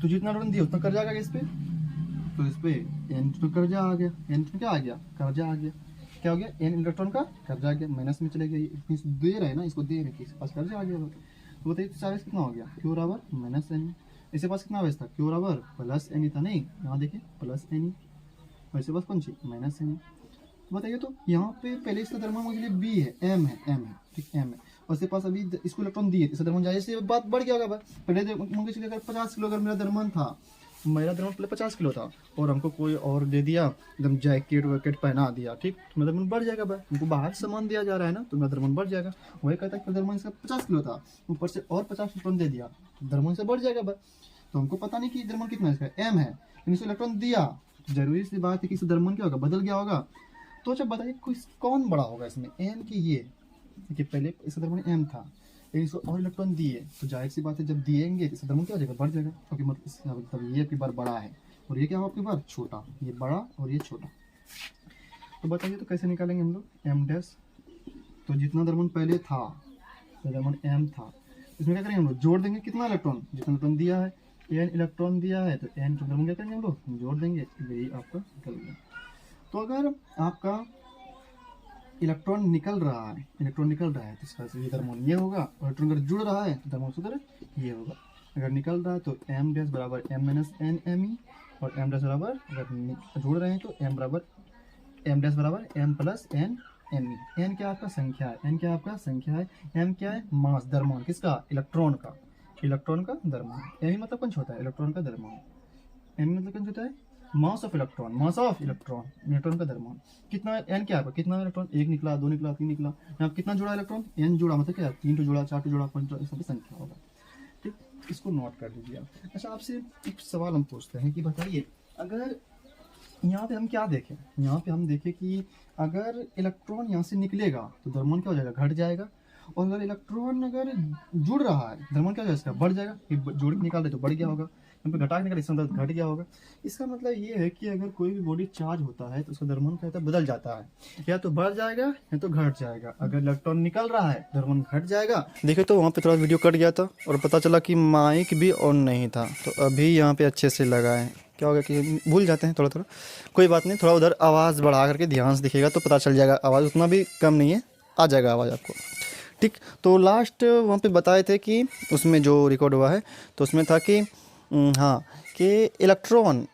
तो जितना इलेक्ट्रॉन दिया उतना कर्जा आ गया इस पे, तो इस पे n तो कर्जा आ गया, n तो क्या आ गया, कर्जा आ गया, क्या हो गया, n इलेक्ट्रॉन का कर्जा आ गया, माइनस में चले गया, दे रहे हैं ना, इसको दे रहे हैं, इसके पास कर्जा आ गया। तो बताइए आवेश कितना हो गया, q बराबर माइनस n, इसके पास कितना आवेश था, q बराबर प्लस n था, नहीं यहाँ देखिए प्लस n, और इसके पास कौन सी माइनस n। बताइए तो यहाँ पे पहले इसका द्रव्यमान के लिए b है, m है, ठीक m है, और इसके पास अभी इसको इलेक्ट्रॉन दिए, इसका द्रव्यमान जाहिर से बात बढ़ गया होगा। पहले मुझे चलिए अगर 50 किलो अगर मेरा द्रव्यमान था, मेरा द्रव्यमान पहले 50 किलो था, और हमको कोई और दे दिया, एकदम जैकेट वैकेट पहना दिया, ठीक, तो मेरा द्रव्यमान बढ़ जाएगा भाई, हमको बाहर सामान दिया जा रहा है ना, तो मेरा द्रव्यमान बढ़ जाएगा। वही कहता है कि द्रव्यमान इसका 50 किलो था, ऊपर से और 50 इलेक्ट्रॉन दे दिया, द्रव्यमान से बढ़ जाएगा भाई। तो हमको पता नहीं कि द्रव्यमान कितना है इसका, m है, लेकिन इसको इलेक्ट्रॉन दिया, जरूरी सी बात है कि इसका द्रव्यमान क्या होगा, बदल गया होगा। तो जब बताइए कौन बड़ा होगा इसमें, m की ये, देखिए पहले इसका द्रव्यमान m था, लेकिन इसको और इलेक्ट्रॉन दिए, तो जाहिर सी बात है जब दिएंगे तो इसका द्रव्यमान क्या हो जाएगा, बढ़ जाएगा, क्योंकि मतलब ये आपकी बार बड़ा है और ये क्या हो आपकी बार छोटा, ये बड़ा और ये छोटा। तो बताइए तो कैसे निकालेंगे हम लोग m डैश, तो जितना द्रव्यमान पहले था, द्रव्यमान m था, इसमें क्या करेंगे हम लोग, जोड़ देंगे कितना इलेक्ट्रॉन, जितना इलेक्ट्रॉन दिया है, n इलेक्ट्रॉन दिया है, तो n तो द्रव्यमान क्या करेंगे हम लोग, जोड़ देंगे, यही आपका निकल गया। तो अगर आपका इलेक्ट्रॉन निकल रहा है, तो इसका ये द्रव्यमान ये होगा, और इलेक्ट्रॉन अगर जुड़ रहा है तो द्रव्यमान सूत्र ये होगा। अगर निकल रहा है तो m डैश बराबर m minus n m e, और m डैश बराबर अगर जुड़ रहे हैं तो m डैश बराबर m plus n m e। n क्या आपका संख्या है, m क्या है, मास द्रव्यमान किसका, इलेक्ट्रॉन का द्रव्यमान, m मतलब कौन होता है, इलेक्ट्रॉन का द्रव्यमान, m मतलब कौन होता है, मास ऑफ इलेक्ट्रॉन का द्रव्यमान। कितना n क्या है, कितना इलेक्ट्रॉन, 1 निकला, 2 निकला, 3 निकला, यहाँ कितना जुड़ा इलेक्ट्रॉन, n जुड़ा, मतलब क्या 3 तो जुड़ा, 4 तो जुड़ा, 5 जुड़ा, सब संख्या होगा, ठीक, इसको नोट कर लीजिए आप। अच्छा आपसे एक सवाल हम पूछते हैं कि बताइए, अगर यहाँ पे हम क्या देखें, यहाँ पे हम देखें कि अगर इलेक्ट्रॉन यहाँ से निकलेगा तो द्रव्यमान क्या हो जाएगा, घट जाएगा, और अगर इलेक्ट्रॉन अगर जुड़ रहा है द्रव्यमान क्या हो जाएगा, इसका बढ़ जाएगा, जोड़ के निकाल रहे तो बढ़ गया होगा, यहाँ पे घटा के निकल, इसका मतलब घट गया होगा। इसका मतलब ये है कि अगर कोई भी बॉडी चार्ज होता है तो उसका द्रव्यमान क्या होता है, बदल जाता है, या तो बढ़ जाएगा या तो घट जाएगा। अगर इलेक्ट्रॉन निकल रहा है द्रव्यमान घट जाएगा। देखिए तो वहाँ पे थोड़ा वीडियो कट गया था और पता चला कि माइक भी ऑन नहीं था, तो अभी यहाँ पे अच्छे से लगा है। क्या होगा कि भूल जाते हैं थोड़ा थोड़ा, कोई बात नहीं, थोड़ा उधर आवाज़ बढ़ा करके ध्यान से दिखेगा तो पता चल जाएगा, आवाज़ उतना भी कम नहीं है, आ जाएगा आवाज़ आपको। ठीक, तो लास्ट वहाँ पे बताए थे कि उसमें जो रिकॉर्ड हुआ है तो उसमें था कि हाँ, कि इलेक्ट्रॉन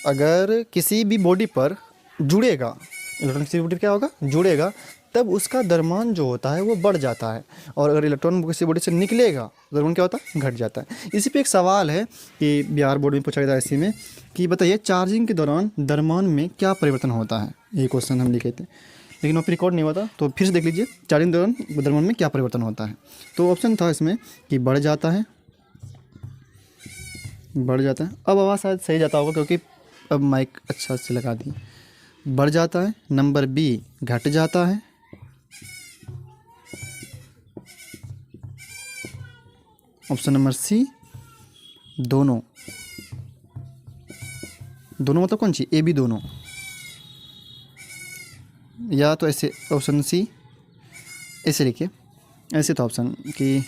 अगर किसी भी बॉडी पर जुड़ेगा, इलेक्ट्रॉन किसी बॉडी पर क्या होगा, जुड़ेगा, तब उसका द्रव्यमान जो होता है वो बढ़ जाता है, और अगर इलेक्ट्रॉन किसी बॉडी से निकलेगा द्रव्यमान क्या होता है, घट जाता है। इसी पे एक सवाल है कि बिहार बोर्ड में पूछा गया था इसी में कि बताइए चार्जिंग के दौरान द्रव्यमान में क्या परिवर्तन होता है, ये क्वेश्चन हम लिखे थे, लेकिन वहाँ पर रिकॉर्ड नहीं हुआ था, तो फिर से देख लीजिए चार्जिंग के दौरान द्रव्यमान में क्या परिवर्तन होता है। तो ऑप्शन था इसमें कि बढ़ जाता है, बढ़ जाता है। अब आवाज़ शायद सही जाता होगा क्योंकि अब माइक अच्छा से लगा दिए। बढ़ जाता है, नंबर बी घट जाता है, ऑप्शन नंबर सी दोनों, दोनों मतलब कौन सी, ए बी दोनों, या तो ऐसे ऑप्शन सी ऐसे लिखिए, ऐसे तो ऑप्शन कि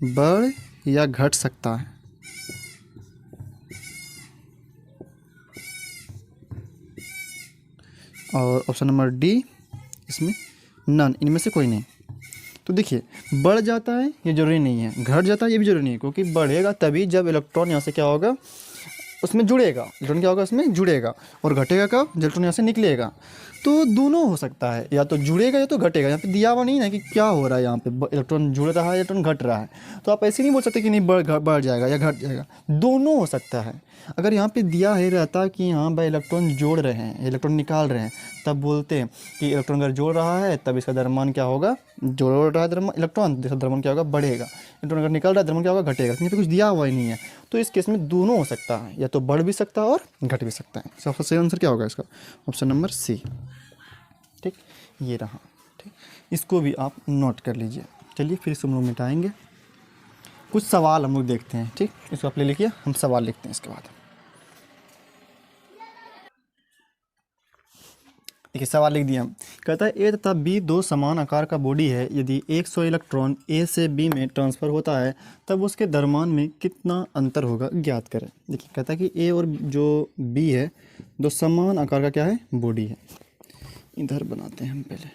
बढ़ या घट सकता है, और ऑप्शन नंबर डी इसमें नन, इनमें से कोई नहीं। तो देखिए बढ़ जाता है ये जरूरी नहीं है, घट जाता है ये भी जरूरी नहीं है, क्योंकि बढ़ेगा तभी जब इलेक्ट्रॉन यहाँ से क्या होगा, उसमें जुड़ेगा, इलेक्ट्रॉन क्या होगा उसमें जुड़ेगा, और घटेगा कब, जब इलेक्ट्रॉन यहाँ से निकलेगा। तो दोनों हो सकता है, या तो जुड़ेगा या तो घटेगा। यहाँ पे दिया हुआ नहीं है कि क्या हो रहा है, यहाँ पे इलेक्ट्रॉन जुड़ रहा है, इलेक्ट्रॉन घट रहा है, तो आप ऐसे नहीं बोल सकते कि नहीं बढ़ जाएगा या घट जाएगा, दोनों हो सकता है। अगर यहाँ पे दिया है रहता कि हाँ भाई इलेक्ट्रॉन जोड़ रहे हैं, इलेक्ट्रॉन निकाल रहे हैं, तब बोलते हैं कि इलेक्ट्रॉन अगर जोड़ रहा है तब इसका द्रव्यमान क्या होगा, जोड़ रहा है द्रव्यमान इलेक्ट्रॉन, इसका द्रव्यमान क्या होगा, बढ़ेगा, इलेक्ट्रॉन अगर निकल रहा है द्रव्यमान क्या होगा, घटेगा। लेकिन कुछ दिया हुआ ही नहीं है, तो इस केस में दोनों हो सकता है, या तो बढ़ भी सकता है और घट भी सकता है। सबसे सही आंसर क्या होगा इसका, ऑप्शन नंबर सी। ठीक, ये रहा। ठीक, इसको भी आप नोट कर लीजिए। चलिए फिर इसे हम लोग मिटाएंगे, कुछ सवाल हम लोग देखते हैं। ठीक, इसको आप ले लिखिए, हम सवाल लिखते हैं इसके बाद। देखिए सवाल लिख दिया हम, कहता है ए तथा बी दो समान आकार का बॉडी है, यदि 100 इलेक्ट्रॉन ए से बी में ट्रांसफ़र होता है तब उसके द्रव्यमान में कितना अंतर होगा, ज्ञात करें। देखिए कहता है कि ए और जो बी है दो समान आकार का क्या है, बॉडी है। इधर बनाते हैं हम पहले,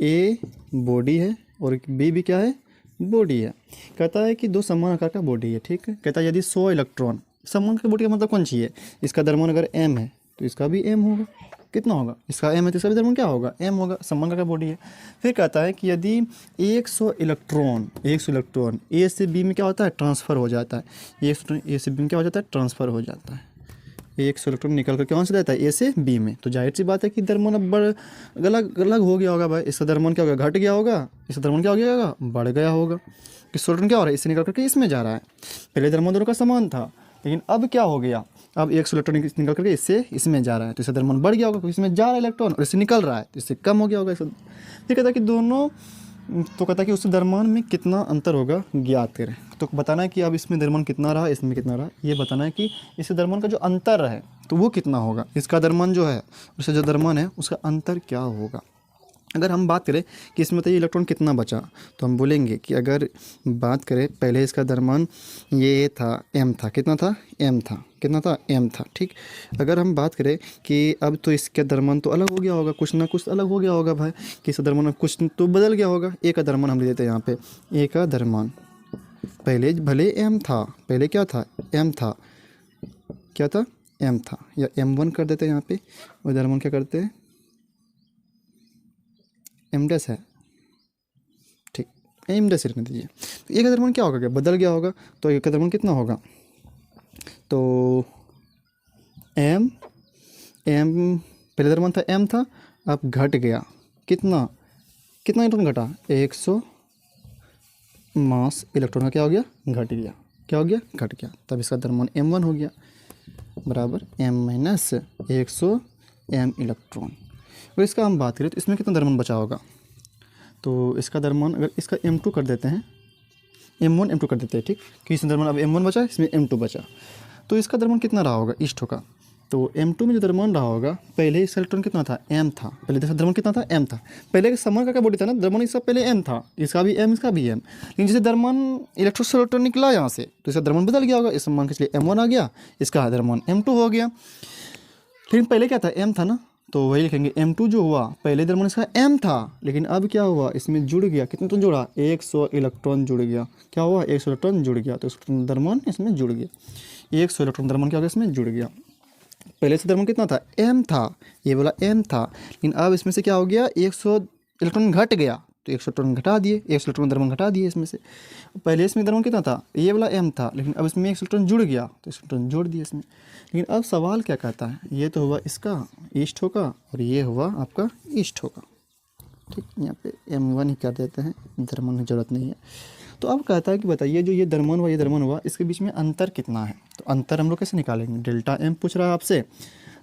ए बॉडी है और बी भी क्या है, बॉडी है। कहता है कि दो समान आकार का बॉडी है। ठीक है, कहता है यदि 100 इलेक्ट्रॉन, समान का बॉडी का मतलब कौन सी है, इसका द्रव्यमान अगर एम है तो इसका भी एम होगा, कितना होगा, इसका एम है तो इसका भी द्रव्यमान क्या होगा, एम होगा, समान का बॉडी है। फिर कहता है कि यदि 100 इलेक्ट्रॉन ए से बी में क्या होता है, ट्रांसफ़र हो जाता है, 100 ए से बी में क्या हो जाता है, ट्रांसफ़र हो जाता है। 100 इलेक्ट्रॉन निकल कर कौन से रहता है, ए से बी में, तो जाहिर सी बात है कि द्रव्यमान अब अलग अलग हो गया होगा भाई, इसका द्रव्यमान क्या होगा, घट गया होगा, इसका द्रव्यमान क्या हो गया होगा, बढ़ गया होगा। कि इलेक्ट्रॉन क्या हो रहा है, इससे निकल करके इसमें जा रहा है, पहले द्रव्यमान दोनों का समान था, लेकिन अब क्या हो गया, अब 100 इलेक्ट्रॉन निकल करके इससे इसमें जा रहा है, तो इसका द्रव्यमान बढ़ गया होगा, क्योंकि इसमें जा रहा है इलेक्ट्रॉन और इससे निकल रहा है तो इससे कम हो गया होगा। फिर कहता है कि दोनों, तो कहता है कि उससे द्रव्यमान में कितना अंतर होगा, ज्ञात करें। तो बताना है कि अब इसमें द्रव्यमान कितना रहा, इसमें कितना रहा, ये बताना है कि इससे द्रव्यमान का जो अंतर है तो वो कितना होगा, इसका द्रव्यमान जो है उससे जो द्रव्यमान है उसका अंतर क्या होगा। अगर हम बात करें कि इसमें तो ये इलेक्ट्रॉन कितना बचा, तो हम बोलेंगे कि अगर बात करें पहले इसका द्रव्यमान ये था एम था, कितना था, एम था, कितना था, एम था। ठीक, अगर हम बात करें कि अब तो इसका द्रव्यमान तो अलग हो गया होगा, कुछ ना कुछ अलग हो गया होगा भाई, कि इसका द्रव्यमान कुछ तो बदल गया होगा। ए का द्रव्यमान हम ले देते हैं यहाँ पे, ए का द्रव्यमान पहले भले एम था, पहले क्या था, एम था, क्या था, एम था, या M1 कर देते हैं यहाँ पे, और द्रव्यमान क्या करते हैं, एम डैश है। ठीक, एम डैश लिखने दीजिए। तो ए का द्रव्यमान क्या होगा, बदल गया होगा, तो ए का द्रव्यमान कितना होगा, तो एम पहले द्रव्यमान था एम था, अब घट गया, कितना इलेक्ट्रॉन घटा, 100 मास इलेक्ट्रॉन का क्या हो गया, घट गया, क्या हो गया, घट गया, तब इसका द्रव्यमान M1 हो गया, बराबर M-100 M इलेक्ट्रॉन। और इसका हम बात करें तो इसमें कितना द्रव्यमान बचा होगा, तो इसका द्रव्यमान अगर इसका M2 कर देते हैं, M1 M2 कर देते हैं, ठीक, कि इसमें द्रव्यमान अब M1 बचा, इसमें M2 बचा, तो इसका द्रव्यमान कितना रहा होगा इष्ट का। तो M2 में जो द्रव्यमान रहा होगा, पहले इसका इलेक्ट्रॉन कितना था, M था, पहले इसका द्रव्यमान कितना था, M था, पहले का समान का क्या बॉडी था ना, द्रव्यमान इसका पहले M था, इसका भी M, इसका भी M, लेकिन जैसे द्रव्यमान इलेक्ट्रोस्टैटिक निकला यहाँ से तो इसका द्रव्यमान बदल गया होगा, इस मान के चलिए M1 आ गया, इसका द्रव्यमान M2 हो गया, लेकिन पहले क्या था, M था ना, तो वही लिखेंगे M2 जो हुआ, पहले द्रव्यमान इसका M था, लेकिन अब क्या हुआ, इसमें जुड़ गया, कितना तो जुड़ा, 100 इलेक्ट्रॉन जुड़ गया, क्या हुआ, 100 इलेक्ट्रॉन जुड़ गया, तो द्रव्यमान इसमें जुड़ गया, 100 इलेक्ट्रॉन द्रव्यमान क्या हो गया, इसमें जुड़ गया। पहले से द्रव्यमान कितना था, M था, ये बोला M था, लेकिन अब इसमें से क्या हो गया, 100 इलेक्ट्रॉन घट गया, तो 100 इलेक्ट्रॉन घटा दिए, 100 इलेक्ट्रॉन द्रव्यमान घटा दिए इसमें से। पहले इसमें द्रव्यमान कितना था, ये वाला M था, लेकिन अब इसमें 100 इलेक्ट्रॉन जुड़ गया, तो 100 इलेक्ट्रॉन जोड़ दिए इसमें। लेकिन अब सवाल क्या कहता है, ये तो हुआ इसका ईस्ट होगा और ये हुआ आपका ईस्ट होगा, ठीक, यहाँ पे M1 ही कर देते हैं, द्रव्यमान की जरूरत नहीं है। तो अब कहता है कि बताइए जो ये द्रव्यमान हुआ, ये द्रव्यमान हुआ, इसके बीच में अंतर कितना है, तो अंतर हम लोग कैसे निकालेंगे, डेल्टा M पूछ रहा है आपसे,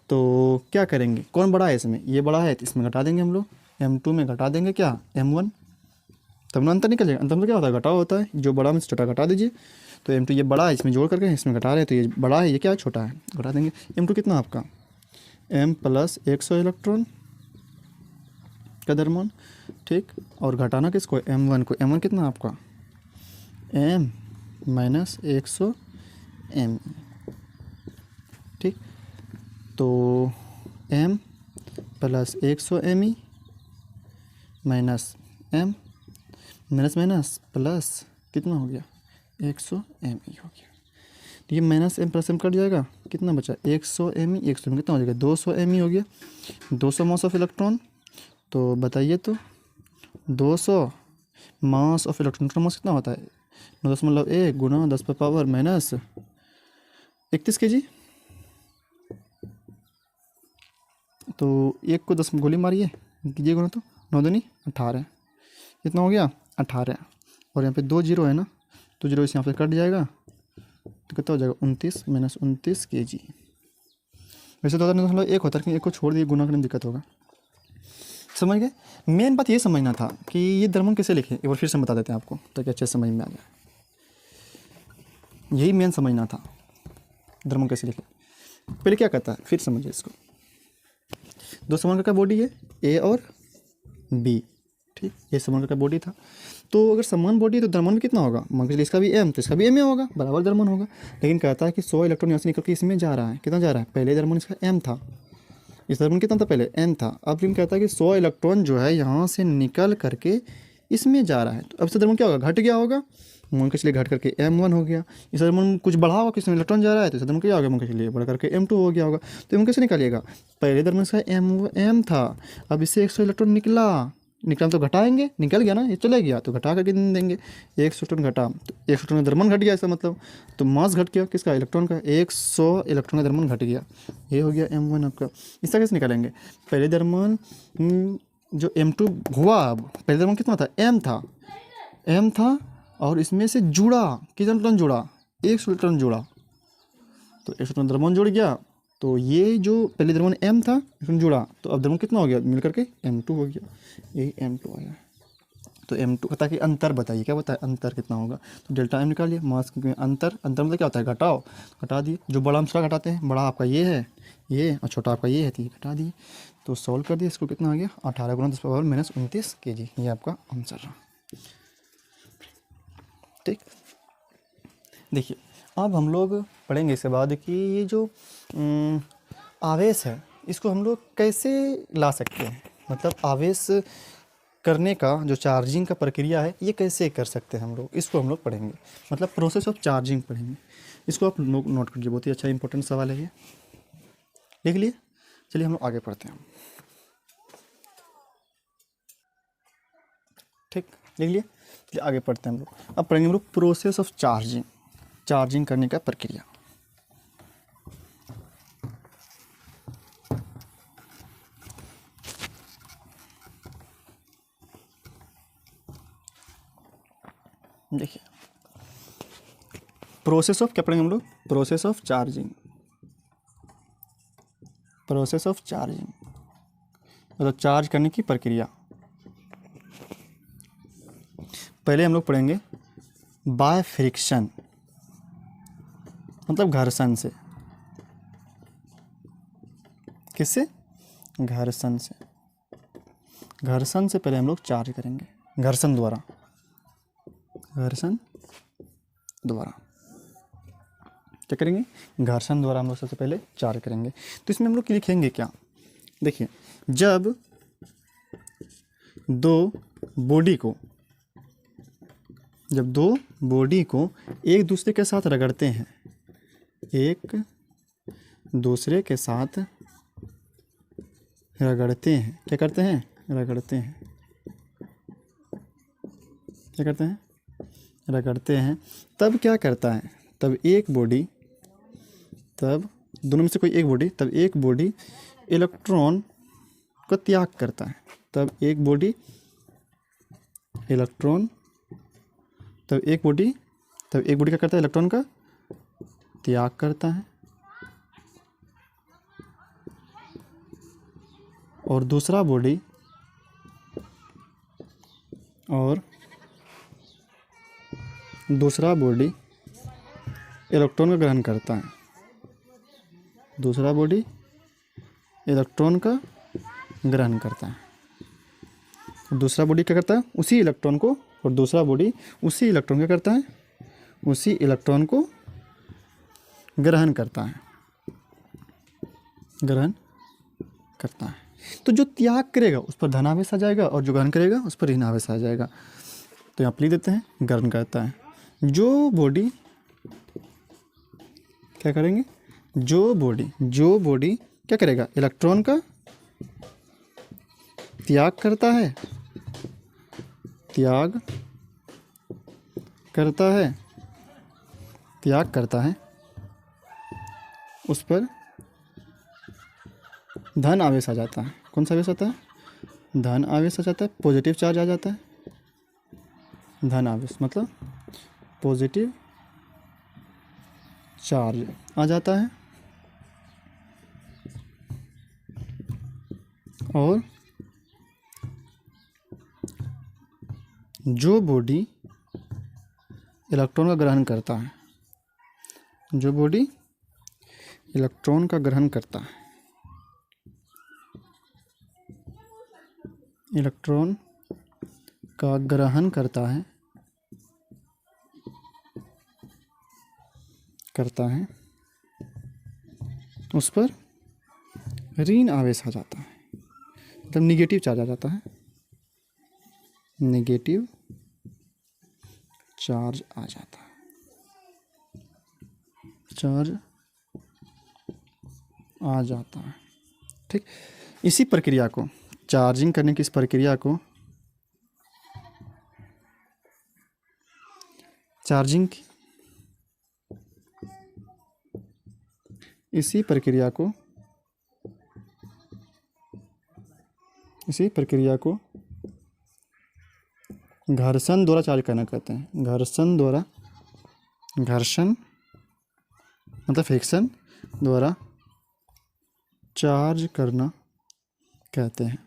तो क्या करेंगे, कौन बड़ा है इसमें, ये बड़ा है, तो इसमें घटा देंगे हम लोग, M2 में घटा देंगे क्या, M1, तब ना अंतर निकल जाएगा। अंतर में क्या होता है, घटाव होता है, जो बड़ा में से छोटा घटा दीजिए, तो M2 ये बड़ा है, इसमें जोड़ करके इसमें घटा रहे हैं, तो ये बड़ा है, ये क्या है, छोटा है, घटा देंगे। M2 कितना आपका, M प्लस 100 इलेक्ट्रॉन का द्रव्यमान, ठीक, और घटाना किसको, M1 को, M1 कितना आपका, M माइनस 100 M, ठीक, तो M plus 100 ME minus M, minus minus plus कितना हो गया, 100 ME हो गया, तो ये minus M plus M cut जाएगा, कितना बचा, 100 ME, 100 में कितना हो जाएगा, 200 ME हो गया, 200 मास ऑफ इलेक्ट्रॉन, तो बताइए तो 200 मास ऑफ इलेक्ट्रॉन मास कितना होता है, 9.1 गुना 10 पर पावर माइनस 31 kg, तो एक को 10 गोली मारिए, कीजिए गुना, तो 9 दूनी 18, कितना हो गया 18, और यहाँ पे 2 जीरो है ना, तो जीरो इस यहाँ पे कट जाएगा, तो कितना हो जाएगा 29 माइनस 29 kg। वैसे तो 9.1 होता है, लेकिन एक को छोड़ दिए, गुना करने में दिक्कत होगा, समझ गए। मेन बात ये समझना था कि ये द्रव्यमान कैसे लिखें, एक बार फिर से बता देते हैं आपको ताकि अच्छे समझ में आ जाए, यही मेन समझना था, द्रव्यमान कैसे लिखें। पहले क्या कहता है, फिर समझिए इसको, दो समान का बॉडी है, ए और बी, ठीक, ये समान का बॉडी था, तो अगर समान बॉडी है तो द्रव्यमान भी कितना होगा, मान के चलिए इसका भी M, तो इसका भी M होगा, बराबर द्रव्यमान होगा, लेकिन कहता है कि 100 इलेक्ट्रॉन यहाँ से निकल के इसमें जा रहा है, कितना जा रहा है, पहले द्रव्यमान इसका M था, इस द्रव्यमान कितना था, पहले M था, अब लेकिन कहता है कि 100 इलेक्ट्रॉन जो है यहाँ से निकल करके इसमें जा रहा है, तो अब से द्रव्यमान क्या होगा, घट गया होगा, मान के चलिए घट करके M1 हो गया, इस द्रव्यमान कुछ बढ़ा होगा, किसमें इलेक्ट्रॉन जा रहा है, तो इस द्रव्यमान क्या होगा, मान के चलिए बढ़ करके M2 हो गया होगा, तो M कैसे निकालिएगा, पहले द्रव्यमान इसका M था, अब इससे 100 इलेक्ट्रॉन निकला तो घटाएंगे, निकल गया ना, ये चले गया, तो घटा करके देंगे, 100 इलेक्ट्रॉन घटा, तो 100 इलेक्ट्रॉन का द्रव्यमान घट गया, इसका मतलब, तो मास घट गया किसका, इलेक्ट्रॉन का, 100 इलेक्ट्रॉन का द्रव्यमान घट गया, ये हो गया M1 आपका। इसका कैसे निकालेंगे, पहले द्रव्यमान जो M2 हुआ, अब पहले द्रव्यमान कितना था, M था, और इसमें से जुड़ा, कितना इलेक्ट्रॉन जुड़ा, 100 इलेक्ट्रॉन जुड़ा, तो 100 इलेक्ट्रॉन द्रव्यमान जुड़ गया, तो ये जो पहले द्रव्यमान M था, इसमें जुड़ा, तो अब द्रव्यमान कितना हो गया, मिल करके M2 हो गया, यही M2 आया। तो M2 कहता है कि अंतर बताइए, क्या बताए, अंतर कितना होगा, तो डेल्टा M निकालिए, मास में अंतर, अंतर मतलब क्या होता है, घटाओ, घटा दिए, जो बड़ा हम छोटा घटाते हैं, बड़ा आपका ये है, ये, और छोटा आपका ये है, तो ये घटा दिए, तो सॉल्व कर दिए, इसको कितना आ गया, 18 गुना 10 पावर माइनस 29 kg, ये आपका आंसर रहा, ठीक। देखिए अब हम लोग पढ़ेंगे इसके बाद कि ये जो आवेश है, इसको हम लोग कैसे ला सकते हैं, मतलब आवेश करने का जो चार्जिंग का प्रक्रिया है, ये कैसे कर सकते हैं हम लोग, इसको हम लोग पढ़ेंगे, मतलब प्रोसेस ऑफ चार्जिंग पढ़ेंगे, इसको आप नोट कीजिए, बहुत ही अच्छा इंपॉर्टेंट सवाल है ये, लिख लिए। चलिए हम लोग आगे पढ़ते हैं, ठीक, लिख लिए, चलिए आगे पढ़ते हैं हम लोग। अब पढ़ेंगे हम लोग प्रोसेस ऑफ चार्जिंग करने का प्रक्रिया। देखिए प्रोसेस ऑफ क्या पढ़ेंगे हम लोग, प्रोसेस ऑफ चार्जिंग मतलब चार्ज करने की प्रक्रिया। पहले हम लोग पढ़ेंगे बाय फ्रिक्शन मतलब घर्षण से। किससे? घर्षण से। घर्षण से पहले हम लोग चार्ज करेंगे, घर्षण द्वारा, घर्षण द्वारा क्या करेंगे? घर्षण द्वारा हम लोग सबसे पहले चार्ज करेंगे। तो इसमें हम लोग लिखेंगे क्या? देखिए, जब दो बॉडी को एक दूसरे के साथ रगड़ते हैं, एक दूसरे के साथ रगड़ते हैं, क्या करते हैं? रगड़ते हैं। क्या करते हैं? रगड़ते हैं। तब क्या करता है? तब दोनों में से कोई एक बॉडी, तब एक बॉडी इलेक्ट्रॉन का त्याग करता है। तब एक बॉडी क्या करता है? इलेक्ट्रॉन का त्याग करता है। और दूसरा बॉडी इलेक्ट्रॉन का ग्रहण करता है। दूसरा बॉडी इलेक्ट्रॉन का ग्रहण करता है। दूसरा बॉडी क्या करता है? उसी इलेक्ट्रॉन को, और दूसरा बॉडी उसी इलेक्ट्रॉन क्या करता है? उसी इलेक्ट्रॉन को ग्रहण करता है। ग्रहण करता है। तो जो त्याग करेगा उस पर धनावेश आ जाएगा, और जो ग्रहण करेगा उस पर ऋणावेश आ जाएगा। तो यहाँ पर लिख देते हैं, ग्रहण करता है। जो बॉडी क्या करेंगे? जो बॉडी क्या करेगा? इलेक्ट्रॉन का त्याग करता है, उस पर धन आवेश आ जाता है। कौन सा आवेश आता है? धन आवेश आ जाता है, पॉजिटिव चार्ज आ जाता है। धन आवेश मतलब पॉजिटिव चार्ज आ जाता है। और जो बॉडी इलेक्ट्रॉन का ग्रहण करता है, इलेक्ट्रॉन का ग्रहण करता है, उस पर ऋण आवेश आ जाता है, मतलब निगेटिव चार्ज आ जाता है। निगेटिव चार्ज आ जाता है। ठीक। इसी प्रक्रिया को, चार्जिंग करने की इस प्रक्रिया को इसी प्रक्रिया को घर्षण द्वारा चार्ज करना कहते हैं। घर्षण मतलब फ्रिक्शन द्वारा चार्ज करना कहते हैं।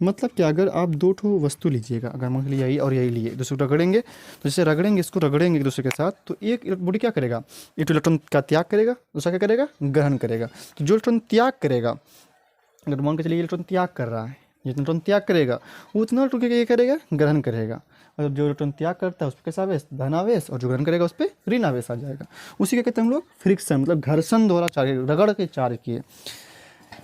मतलब कि अगर आप दो ठो वस्तु लीजिएगा, अगर मान लीजिए यही और यही लिए, दूसरे को रगड़ेंगे, तो जैसे इसको रगड़ेंगे एक दूसरे के साथ, तो एक बॉडी क्या करेगा? एक इलेक्ट्रॉन का त्याग करेगा, दूसरा क्या करेगा? ग्रहण करेगा। तो जो इलेक्ट्रॉन त्याग करेगा, अगर मान के चलिए इलेक्ट्रॉन त्याग कर रहा है, जितना इलेक्ट्रॉन त्याग करेगा वो उतना इलेक्ट्रॉन क्या करेगा? ग्रहण करेगा। और जो इलेक्ट्रॉन त्याग करता है उस पर कैसा आवेश? धनावेश। और जो ग्रहण करेगा उस पर ऋणावेश आ जाएगा। उसी के कहते हैं हम लोग फ्रिक्शन, मतलब घर्षण द्वारा चार्ज, रगड़ के चार्ज किए।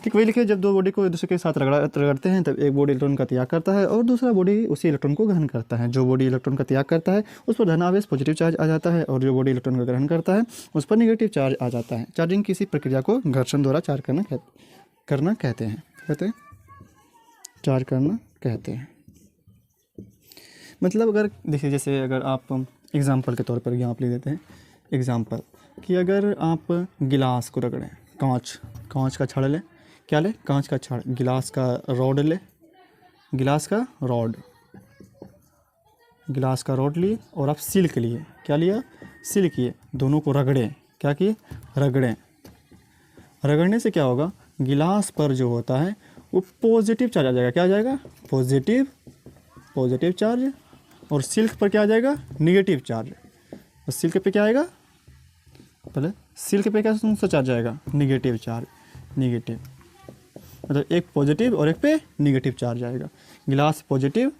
ठीक वही लिखिए, जब दो बॉडी को एक दूसरे के साथ रगड़ते हैं तब एक बॉडी इलेक्ट्रॉन का त्याग करता है और दूसरा बॉडी उसी इलेक्ट्रॉन को ग्रहण करता है। जो बॉडी इलेक्ट्रॉन का त्याग करता है उस पर धनावेश पॉजिटिव चार्ज आ जाता है, और जो बॉडी इलेक्ट्रॉन का ग्रहण करता है उस पर नेगेटिव चार्ज आ जाता है। चार्जिंग की इसी प्रक्रिया को घर्षण द्वारा चार्ज करना कहते हैं। चार्ज करना कहते हैं। मतलब अगर देखिए, जैसे अगर आप एग्जाम्पल के तौर पर यहाँ आप ले देते हैं एग्जाम्पल कि अगर आप गिलास को रगड़ें, कांच का छड़ लें, क्या ले? कांच का छड़, गिलास का रॉड ले, गिलास का रॉड लिए, और आप सिल्क लिए, क्या लिया? सिल्क किए, दोनों को रगड़ें। क्या किए? रगड़ने से क्या होगा? गिलास पर जो होता है वो पॉजिटिव चार्ज आ जाएगा। क्या आ जाएगा? पॉजिटिव चार्ज और सिल्क पर क्या आ जाएगा, निगेटिव चार्ज। और सिल्क पे क्या आएगा, पहले सिल्क पे क्या चार्ज आएगा, निगेटिव चार्ज, निगेटिव, मतलब एक पॉजिटिव और एक पे निगेटिव चार्ज आएगा। गिलास पॉजिटिव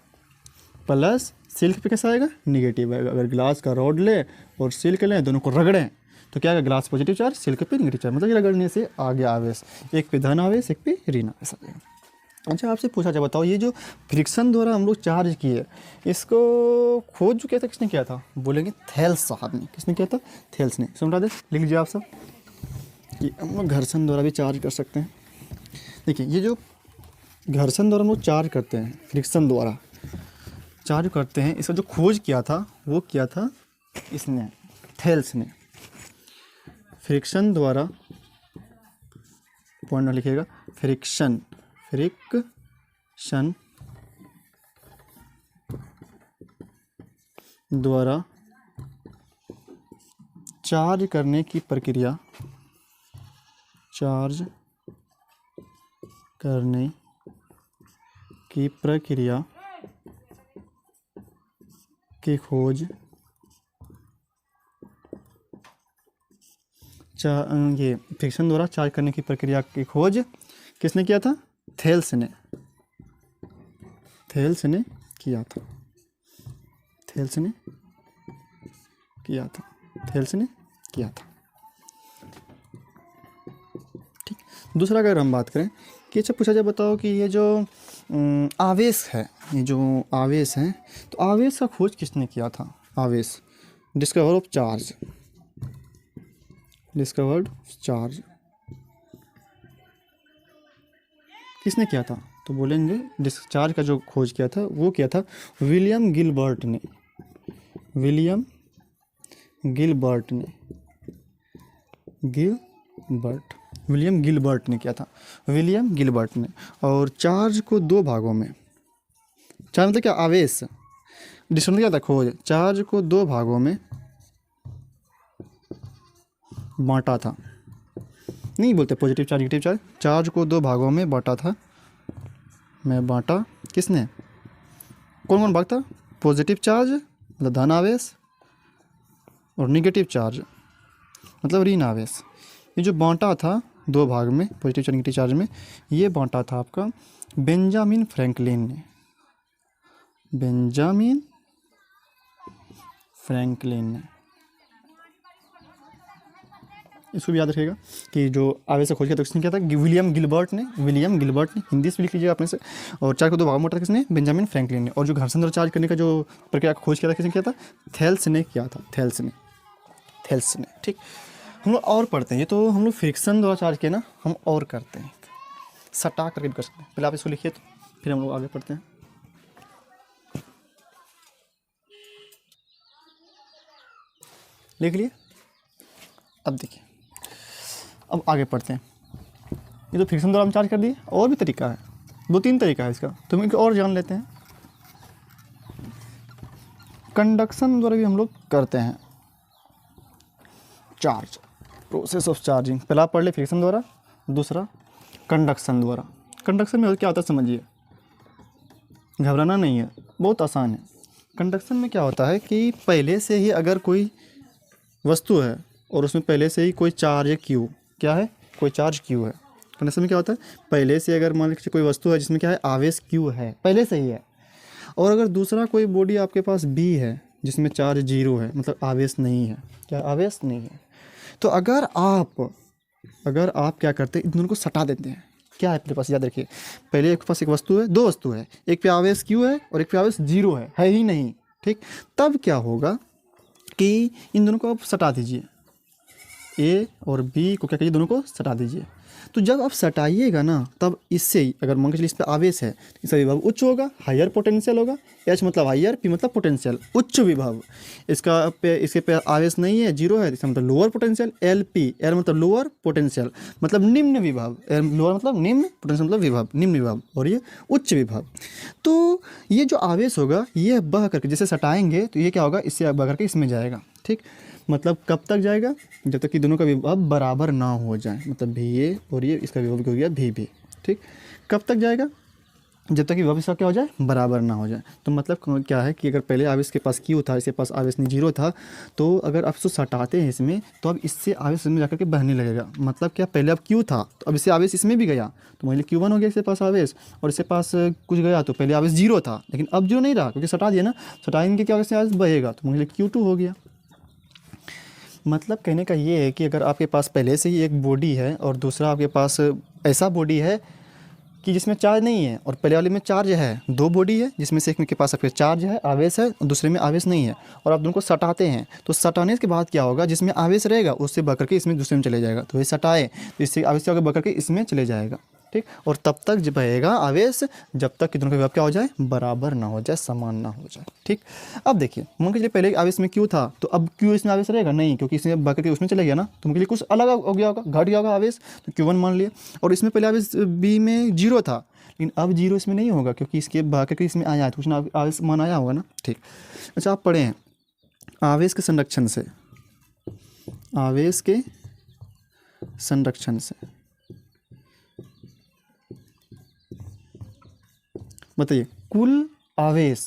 प्लस सिल्क पे कैसा आएगा, निगेटिव आएगा। अगर गिलास का रॉड ले और सिल्क लें, दोनों को रगड़ें तो क्या आएगा, गिलास पॉजिटिव चार्ज, सिल्क पे निगेटिव चार्ज, मतलब ये रगड़ने से आ गया आवेश, एक पे धन आवेश, एक पे ऋण आवेश आ जाएगा। अच्छा आपसे पूछा जाए, बताओ ये जो फ्रिक्शन द्वारा हम लोग चार्ज किए, इसको खोज जो किया था किसने किया था, बोलेंगे थेल्स साहब ने। किसने किया था, थेल्स ने। समझा दे, लिख लीजिए आप सब कि हम लोग घर्षण द्वारा भी चार्ज कर सकते हैं। देखिए ये जो घर्षण द्वारा हम लोग चार्ज करते हैं, फ्रिक्शन द्वारा चार्ज करते हैं, इसका जो खोज किया था वो किया था इसने, थेल्स ने। फ्रिक्शन द्वारा, पॉइंट में लिखिएगा, फ्रिक्शन द्वारा चार्ज करने की प्रक्रिया, चार्ज करने की प्रक्रिया की खोज ये फ्रिक्शन द्वारा चार्ज करने की प्रक्रिया की खोज किसने किया था, थेल्स ने। थेल्स ने किया था, थेल्स ने किया था, थेल्स ने किया था। ठीक, दूसरा अगर हम बात करें कि अच्छा पूछा जाए, बताओ कि ये जो आवेश है, ये जो आवेश है, तो आवेश का खोज किसने किया था, आवेश, discover of charge, discovered charge किसने किया था, तो बोलेंगे चार्ज का जो खोज किया था वो किया था विलियम गिलबर्ट ने, विलियम गिलबर्ट ने, विलियम गिलबर्ट ने किया था, विलियम गिलबर्ट ने। और चार्ज को दो भागों में, चार्ज मतलब क्या, आवेश, डिस्कवर क्या था, खोज, चार्ज को दो भागों में बांटा था, नहीं बोलते positive charge negative charge, charge को दो भागों में बांटा था, मैं बांटा किसने, कौन कौन भाग था, पॉजिटिव चार्ज मतलब धन आवेश और नेगेटिव चार्ज मतलब ऋण आवेश। ये जो बांटा था दो भाग में, पॉजिटिव चार्ज नेगेटिव चार्ज में, ये बांटा था आपका बेंजामिन फ्रैंकलिन ने, बेंजामिन फ्रैंकलिन ने। इसको भी याद रखिएगा कि जो आवेश का खोज किया था किसने किया था, विलियम गिलबर्ट ने, विलियम गिलबर्ट ने, हिंदी से भी लिख लीजिएगा अपने से। और चार्ज को दो भागों में बांटा था किसने, बेंजामिन फ्रैंकलिन ने। और जो घर्षण द्वारा चार्ज करने का जो प्रक्रिया का खोज किया था किसने किया था, थेल्स ने किया था, थेल्स ने, थेल्स ने। ठीक, हम लोग और पढ़ते हैं, ये तो हम लोग फ्रिक्शन द्वारा चार्ज किया ना, हम और करते हैं, सटा करके भी कर सकते हैं। पहले आप इसको लिखिए तो फिर हम लोग आगे पढ़ते हैं। लिख लिए, अब देखिए, अब आगे पढ़ते हैं। ये तो फ्रिक्शन द्वारा हम चार्ज कर दिए, और भी तरीका है, दो तीन तरीका है इसका, तो हम इनको और जान लेते हैं। कंडक्शन द्वारा भी हम लोग करते हैं चार्ज, प्रोसेस ऑफ चार्जिंग। पहला पढ़ ले फ्रिक्शन द्वारा, दूसरा कंडक्शन द्वारा। कंडक्शन में क्या होता है समझिए, घबराना नहीं है, बहुत आसान है। कंडक्शन में क्या होता है कि पहले से ही अगर कोई वस्तु है और उसमें पहले से ही कोई चार्ज है क्यू, क्या है, कोई चार्ज क्यू है। कंडक्शन में क्या होता है, पहले से अगर मान लीजिए कोई वस्तु है जिसमें क्या है, आवेश क्यू है, पहले से ही है, और अगर दूसरा कोई बॉडी आपके पास बी है जिसमें चार्ज जीरो है, मतलब आवेश नहीं है, क्या आवेश नहीं है, तो अगर आप क्या करते हैं, इन दोनों को सटा देते हैं। क्या है अपने पास, याद रखिए, पहले एक पास एक वस्तु है, दो वस्तु है, एक पे आवेश क्यू है और एक पे आवेश जीरो है ही नहीं। ठीक, तब क्या होगा कि इन दोनों को आप सटा दीजिए, ए और बी को क्या करिए, दोनों को सटा दीजिए। तो जब आप सटाइएगा ना, तब इससे ही अगर मान के चलिए इस पर आवेश है, इसका विभव उच्च होगा, हायर पोटेंशियल होगा, एच मतलब हायर, पी मतलब पोटेंशियल, उच्च विभव। इसके पे आवेश नहीं है, जीरो है, इसका मतलब lower potential, L P, L मतलब लोअर पोटेंशियल मतलब निम्न विभव, लोअर मतलब निम्न, पोटेंशियल मतलब विभव, निम्न विभव, और ये उच्च विभव। तो ये जो आवेश होगा ये बह करके, जैसे सटाएंगे तो ये क्या होगा, इससे बह करके इसमें जाएगा। ठीक, मतलब कब तक जाएगा, जब तक कि दोनों का विभव बराबर ना हो जाए, मतलब भी ए और ये इसका विभव हो गया भी भी। ठीक, कब तक जाएगा, जब तक कि विभव इसका क्या हो जाए, बराबर ना हो जाए। तो मतलब क्या है कि अगर पहले आवेश के पास Q था, इसके पास आवेश जीरो था, तो अगर आप इसको सटाते हैं इसमें, तो अब इससे आवेश इसमें जाकर के बहने लगेगा। मतलब क्या, पहले अब Q था तो अब इससे आवेश इसमें भी गया, तो मान लीजिए Q1 हो गया इसके पास आवेश, और इसके पास कुछ गया, तो पहले आवेश जीरो था लेकिन अब जीरो नहीं रहा क्योंकि सटा दिया ना, सटाएंगे क्या होगा, आवेश बहेगा, तो मान लीजिए Q2 हो गया। मतलब कहने का ये है कि अगर आपके पास पहले से ही एक बॉडी है और दूसरा आपके पास ऐसा बॉडी है कि जिसमें चार्ज नहीं है, और पहले वाले में चार्ज है, दो बॉडी है जिसमें से एक में के पास आपके चार्ज है, आवेश है, और दूसरे में आवेश नहीं है, और आप दोनों को सटाते हैं, तो सटाने के बाद क्या होगा, जिसमें आवेश रहेगा उससे बह करके इसमें दूसरे में चले जाएगा, तो ये सटाए तो इससे आवेश क्या होगा, बह करके इसमें चले जाएगा। ठीक, और तब तक जब बहेगा आवेश जब तक कि दोनों का विभव क्या हो जाए, बराबर ना हो जाए, समान ना हो जाए। ठीक, अब देखिए मान के चलिए पहले आवेश में Q था, तो अब Q इसमें आवेश रहेगा नहीं, क्योंकि इसमें बह करके उसमें चले गया ना, तो उनके लिए कुछ अलग हो गया होगा, घट गया होगा आवेश, तो Q1 मान लिया। और इसमें पहले आवेश B में जीरो था, लेकिन अब जीरो इसमें नहीं होगा क्योंकि इसके बह करके इसमें आया है, तो उसमें आवेश मान आया होगा ना। ठीक, अच्छा आप पढ़े हैं आवेश के संरक्षण से, आवेश के संरक्षण से बताइए, कुल आवेश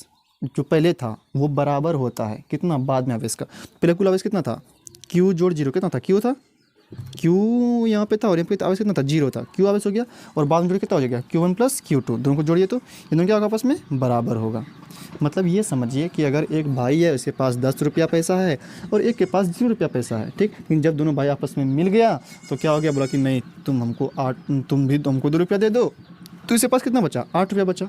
जो पहले था वो बराबर होता है कितना, बाद में आवेश का। पहले कुल आवेश कितना था, Q जोड़ जीरो कितना था, Q था, Q यहाँ पे था और यहाँ पे आवेश कितना था, जीरो था, Q आवेश हो गया, और बाद में जोड़ कितना हो गया, Q1 प्लस Q2, दोनों को जोड़िए तो ये दोनों क्या होगा, आपस में बराबर होगा। मतलब ये समझिए कि अगर एक भाई है उसके पास 10 रुपया पैसा है और एक के पास 0 रुपया पैसा है, ठीक, लेकिन जब दोनों भाई आपस में मिल गया तो क्या हो गया, बोला कि नहीं तुम हमको 8, तुम भी हमको 2 रुपया दे दो, तो इसके पास कितना बचा, 8 रुपया बचा,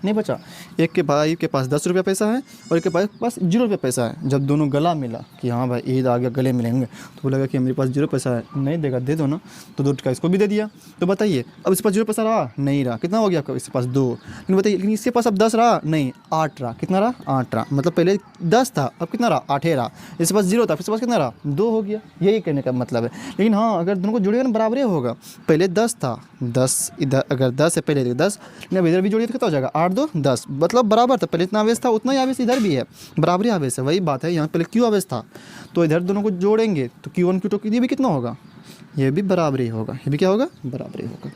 नहीं बचा। एक के भाई के पास 10 रुपया पैसा है और एक के पास 0 रुपया पैसा है। जब दोनों गला मिला कि हाँ भाई ईद आ गया, गले मिलेंगे, तो बोला कि मेरे पास 0 पैसा है, नहीं देगा, दे दो ना, तो 2 टका इसको भी दे दिया। तो बताइए अब इसके पास 0 पैसा रहा, नहीं रहा, कितना हो गया आपका, इसके पास 2, लेकिन बताइए, लेकिन इसके पास अब 10 रहा, नहीं 8 रहा, कितना रहा, 8 रहा। मतलब पहले 10 था अब कितना रहा, 8 रहा, इसके पास 0 था फिर इसके पास कितना रहा, 2 हो गया। यही कहने का मतलब है। लेकिन हाँ अगर दोनों को जोड़ेगा ना बराबर होगा, पहले 10 था, 10 इधर, अगर 10 है पहले 10, लेकिन अब इधर भी जोड़िए तो कितना हो जाएगा, 8 2 10, मतलब बराबर था, पहले इतना आवेश था उतना ही आवेश इधर भी है, बराबरी आवेश है। वही बात है, यहाँ पहले Q आवेश था तो इधर दोनों को जोड़ेंगे तो Q1 Q2 ये भी कितना होगा, ये भी बराबरी होगा, ये भी क्या होगा, बराबरी होगा।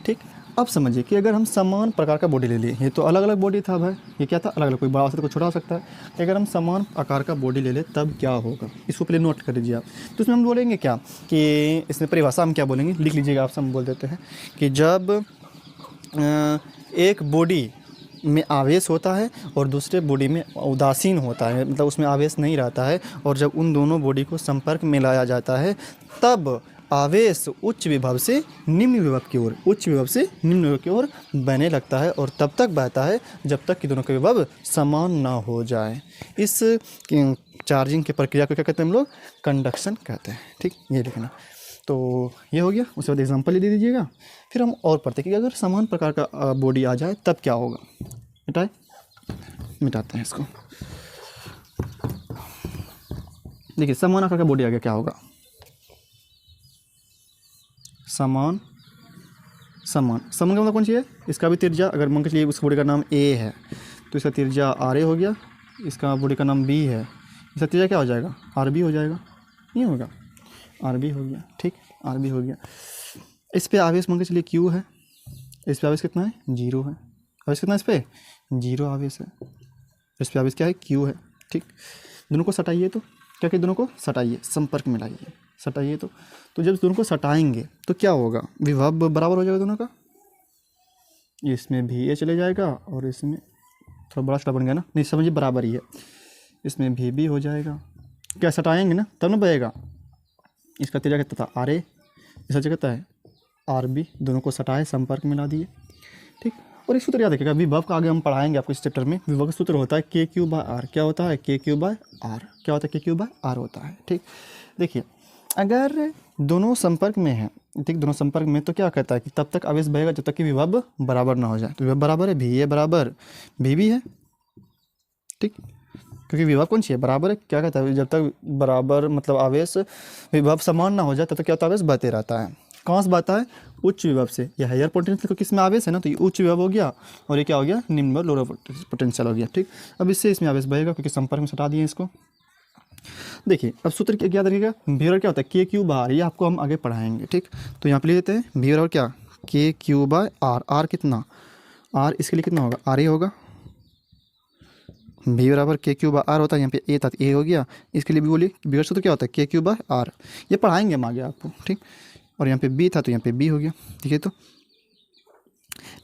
ठीक, अब समझिए कि अगर हम समान प्रकार का बॉडी ले लिए, ये तो अलग अलग बॉडी था भाई, ये क्या था, अलग अलग, कोई बड़ा हो सकता है कोई छोटा हो सकता है, अगर हम समान आकार का बॉडी ले ले तब क्या होगा, इसको पहले नोट कर लीजिए आप। तो इसमें हम बोलेंगे क्या कि इसमें परिभाषा हम क्या बोलेंगे, लिख लीजिएगा आप, हम बोल देते हैं कि जब एक बॉडी में आवेश होता है और दूसरे बॉडी में उदासीन होता है, मतलब उसमें आवेश नहीं रहता है, और जब उन दोनों बॉडी को संपर्क में लाया जाता है तब आवेश उच्च विभव से निम्न विभव की ओर, उच्च विभव से निम्न विभव की ओर बहने लगता है, और तब तक बहता है जब तक कि दोनों के विभव समान ना हो जाए। इस चार्जिंग की प्रक्रिया को क्या कहते हैं हम लोग, कंडक्शन कहते हैं। ठीक, ये लिखना। तो ये हो गया, उसके बाद एग्जांपल ही दे दीजिएगा। फिर हम और पढ़ते हैं कि अगर समान प्रकार का बॉडी आ जाए तब क्या होगा। मिटाते हैं इसको। देखिए समान आकार का बॉडी आ गया, क्या होगा, समान समान समान का मतलब कौन सी है, इसका भी त्रिज्या, अगर मान के चलिए उस बॉडी का नाम A है तो इसका त्रिज्या RA हो गया, इसका बॉडी का नाम B है, इसका त्रिज्या क्या हो जाएगा, RB हो जाएगा, नहीं होगा, RB हो गया। ठीक, RB हो गया। इस पे आवेश मान के चलिए Q है, इस पे आवेश कितना है, 0 है, आवेश कितना है इस पे, 0 आवेश है, इस पे आवेश क्या है, Q है। ठीक, दोनों को सटाइए, तो क्या कि दोनों को सटाइए, संपर्क में लाइए, सटाइए। तो जब दोनों को सटाएंगे तो क्या होगा, विभव बराबर हो जाएगा दोनों का, इसमें भी ये चले जाएगा और इसमें थोड़ा बड़ा छोटा बन गया ना, नहीं समझिए बराबर ही है, इसमें भी हो जाएगा। क्या सटाएंगे ना तब ना बहेगा। इसका त्रिज्या कितना था, RA, इसका त्रिज्या कितना है, RB, दोनों को सटाए संपर्क में ला दिए। ठीक, और एक सूत्र याद रखिएगा, विभव का आगे हम पढ़ाएंगे आपको इस चैप्टर में। विभव का सूत्र होता है KQ/R, क्या होता है, KQ/R, क्या होता है, KQ/R होता है। ठीक, देखिए अगर दोनों संपर्क में हैं, ठीक, दोनों संपर्क में, तो क्या कहता है कि तब तक आवेश बहेगा जब तक कि विभव बराबर ना हो जाए। तो विभव बराबर है, भी बराबर, भी है। ठीक, क्योंकि विभव कौन सी है, बराबर है। क्या कहता है, जब तक बराबर मतलब आवेश विभव समान ना हो जाए तब तक क्या होता है, आवेश बहते रहता है। कहाँ से बहता है, उच्च विभव से। यह हायर पोटेंशियल, क्योंकि इसमें आवेश है ना, तो ये उच्च विभव हो गया, और ये क्या हो गया, निम्न विभव, लोअर पोटेंशियल हो गया। ठीक, अब इससे इसमें आवेश बहेगा क्योंकि संपर्क में सटा दिए इसको। देखिए अब सूत्र क्या याद रखिएगा, भी क्या होता है, KQ/R, ये आपको हम आगे पढ़ाएंगे। ठीक, तो यहाँ पे ले लेते हैं भी और क्या, K Q by are, are कितना, आर इसके लिए कितना होगा, आर ए होगा, बी बराबर के क्यू बाय आर होता है, यहाँ पे ए था तो ए हो गया, इसके लिए भी बोलिए बिगड़ सूत्र क्या होता है, के क्यू बाय आर, ये पढ़ाएंगे हम आगे आपको, ठीक। और यहाँ पे बी था तो यहाँ पे बी हो गया, ठीक है। तो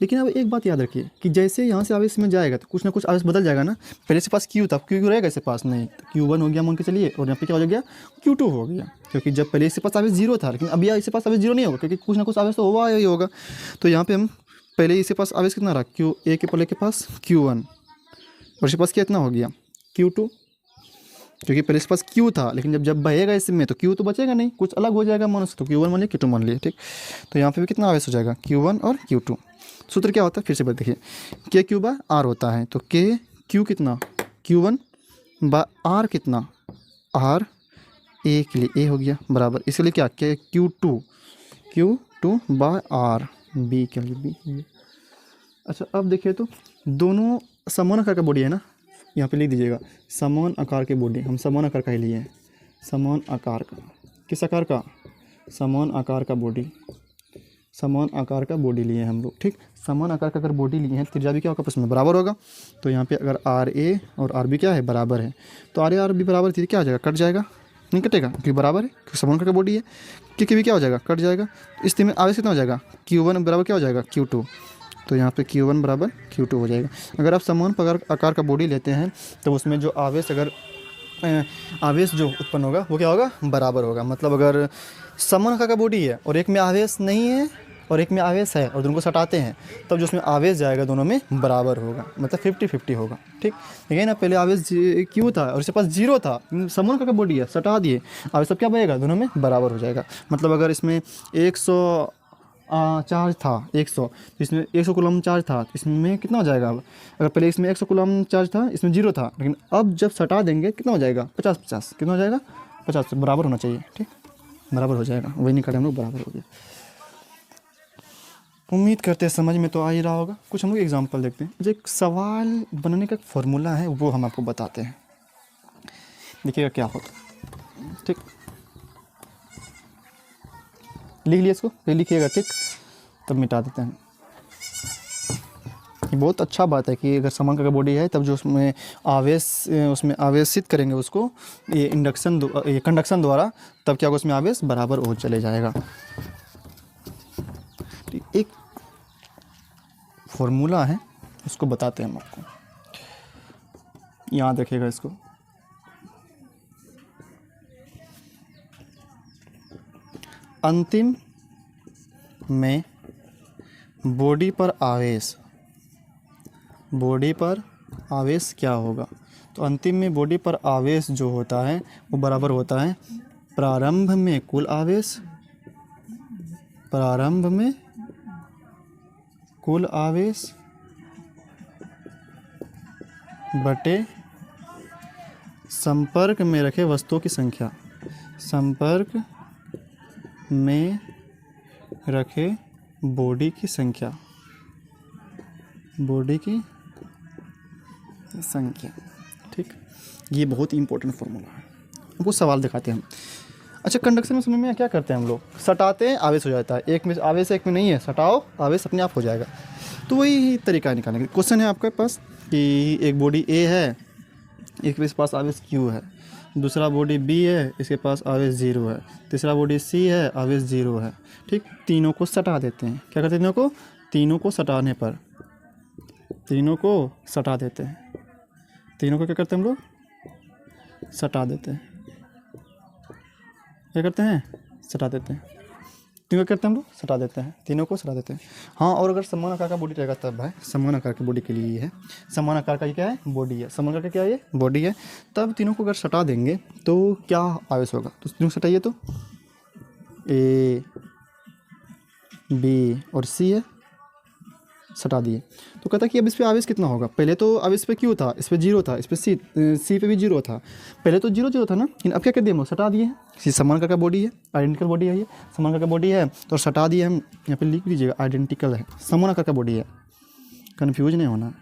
लेकिन अब एक बात याद रखिए कि जैसे यहाँ से आवेश में जाएगा तो कुछ ना कुछ आवेश बदल जाएगा ना, पहले से पास क्यू था, क्यू रहेगा इसके पास नहीं, तो क्यू वन हो गया मान के चलिए, और यहाँ पे क्या हो गया, क्यू टू हो गया, क्योंकि जब पहले इसके पास आवेश जीरो था, लेकिन अभी इसके पास आवेश जीरो नहीं होगा, क्योंकि कुछ ना कुछ आवेश तो हुआ ही होगा। तो यहाँ पे हम पहले इसके पास आवेश कितना रहा, क्यू ए के पहले के पास क्यू वन, और इसके पास कितना हो गया, क्यू टू, क्योंकि पहले इसके पास क्यू था, लेकिन जब बहेगा इसमें तो क्यू तो बचेगा नहीं, कुछ अलग हो जाएगा मान, तो क्यू वन मान लिया, क्यू टू मान लिया, ठीक। तो यहाँ पे भी कितना आवेश हो जाएगा, क्यू वन और क्यू टू। सूत्र क्या होता है फिर से देखिए, के क्यू बाय आर होता है, तो के क्यू कितना, क्यू वन बाय आर कितना, आर ए के लिए ए हो गया बराबर, इसके लिए क्या, K Q two by R, B के लिए बी। अच्छा अब देखिए तो दोनों समान आकार का बॉडी है ना, यहाँ पे लिख दीजिएगा समान आकार के बॉडी, हम समान आकार का ही लिए हैं, समान आकार का, किस आकार का, समान आकार का बॉडी, समान आकार का बॉडी लिए हैं हम लोग, ठीक। समान आकार का अगर बॉडी लिए हैं, त्रिज्या भी क्या होगा आपस में बराबर होगा, तो यहाँ पे अगर आर ए और आर बी क्या है, बराबर है, तो आर ए आर बी बराबर थी, क्या हो जाएगा, कट जाएगा, नहीं कटेगा क्योंकि बराबर है, क्योंकि समान आकार का बॉडी है, क्योंकि भी क्या हो जाएगा, कट जाएगा। तो इस में आवेश कितना हो जाएगा, क्यू वन बराबर क्या हो जाएगा, क्यू टू, तो यहाँ पे क्यू वन बराबर क्यू टू हो जाएगा। अगर आप समान आकार का बॉडी लेते हैं तो उसमें जो आवेश अगर आवेश जो उत्पन्न होगा वो क्या होगा, बराबर होगा। मतलब अगर समान आकार का बॉडी है और एक में आवेश नहीं है और एक में आवेश है और दोनों को सटाते हैं, तब जो उसमें आवेश जाएगा दोनों में बराबर होगा, मतलब 50-50 होगा, ठीक। लेकिन ना पहले आवेश क्यू था और इसके पास जीरो था, समान आकार का बॉडी है, सटा दिए, आवेश सब क्या बनेगा, दोनों में बराबर हो जाएगा। मतलब अगर इसमें 100 चार्ज था 100, तो इसमें 100 कूलम चार्ज था, तो इसमें कितना हो जाएगा, अब अगर पहले इसमें 100 कूलम चार्ज था, इसमें जीरो था, लेकिन अब जब सटा देंगे कितना हो जाएगा, 50-50, कितना हो जाएगा, 50, बराबर होना चाहिए, ठीक, बराबर हो जाएगा, वही निकाले हम लोग, बराबर हो गया। उम्मीद करते हैं समझ में तो आ ही रहा होगा। कुछ हम लोग एग्जाम्पल देखते हैं, जो एक सवाल बनाने का फॉर्मूला है वो हम आपको बताते हैं, देखिएगा क्या होता, ठीक। लिख लिया इसको, फिर लिखिएगा, ठीक, तब मिटा देते हैं। ये बहुत अच्छा बात है कि अगर समान का बॉडी है तब जो उसमें आवेश उसमें आवेशित करेंगे उसको ये कंडक्शन द्वारा, तब क्या होगा, उसमें आवेश बराबर हो चले जाएगा। एक फॉर्मूला है उसको बताते हैं हम आपको, याद रखिएगा इसको। अंतिम में बॉडी पर आवेश क्या होगा, तो अंतिम में बॉडी पर आवेश जो होता है वो बराबर होता है प्रारंभ में कुल आवेश बटे संपर्क में रखे वस्तुओं की संख्या, संपर्क में रखे बॉडी की संख्या, ठीक। ये बहुत ही इंपॉर्टेंट फॉर्मूला है, वो सवाल दिखाते हैं हम। अच्छा, कंडक्शन में समझ में क्या करते हैं हम लोग, सटाते हैं आवेश हो जाता है, एक में आवेश एक में नहीं है, सटाओ आवेश अपने आप हो जाएगा। तो वही तरीका है निकालने का। क्वेश्चन है आपके पास कि एक बॉडी ए है, एक के पास आवेश क्यू है, दूसरा बॉडी बी है, इसके पास आवेश 0 है, तीसरा बॉडी सी है, आवेश 0 है, ठीक। तीनों को सटा देते हैं, क्या करते हैं, तीनों को सटाने पर, तीनों को सटा देते हैं, तीनों को क्या करते हैं हम लोग, सटा देते हैं, क्या करते हैं, सटा देते हैं, तीनों करते हैं हम लोग, सटा देते हैं, तीनों को सटा देते हैं। हाँ, और अगर समान आकार का बॉडी रहेगा तब है, समान आकार की बॉडी के लिए ये है, समान आकार का ये क्या है, बॉडी है, समान आकार का क्या है, ये बॉडी है। तब तीनों को अगर सटा देंगे तो क्या आवेश होगा, तो तीनों सटाइए, तो ए बी और सी है, सटा दिए। तो कहता है कि अब इस पे आवेश कितना होगा, पहले तो आवेश पे क्यू था, इस पे 0 था, इस पे सी पे भी 0 था, पहले तो 0 था ना, लेकिन अब क्या कर दिए हम लोग, सटा दिए हैं। ये समान आकार का बॉडी है, आइडेंटिकल बॉडी है, ये समान आकार का बॉडी है, तो सटा दिए हम, यहाँ पे लिख लीजिएगा आइडेंटिकल है, समान आकार का बॉडी है, कन्फ्यूज नहीं होना,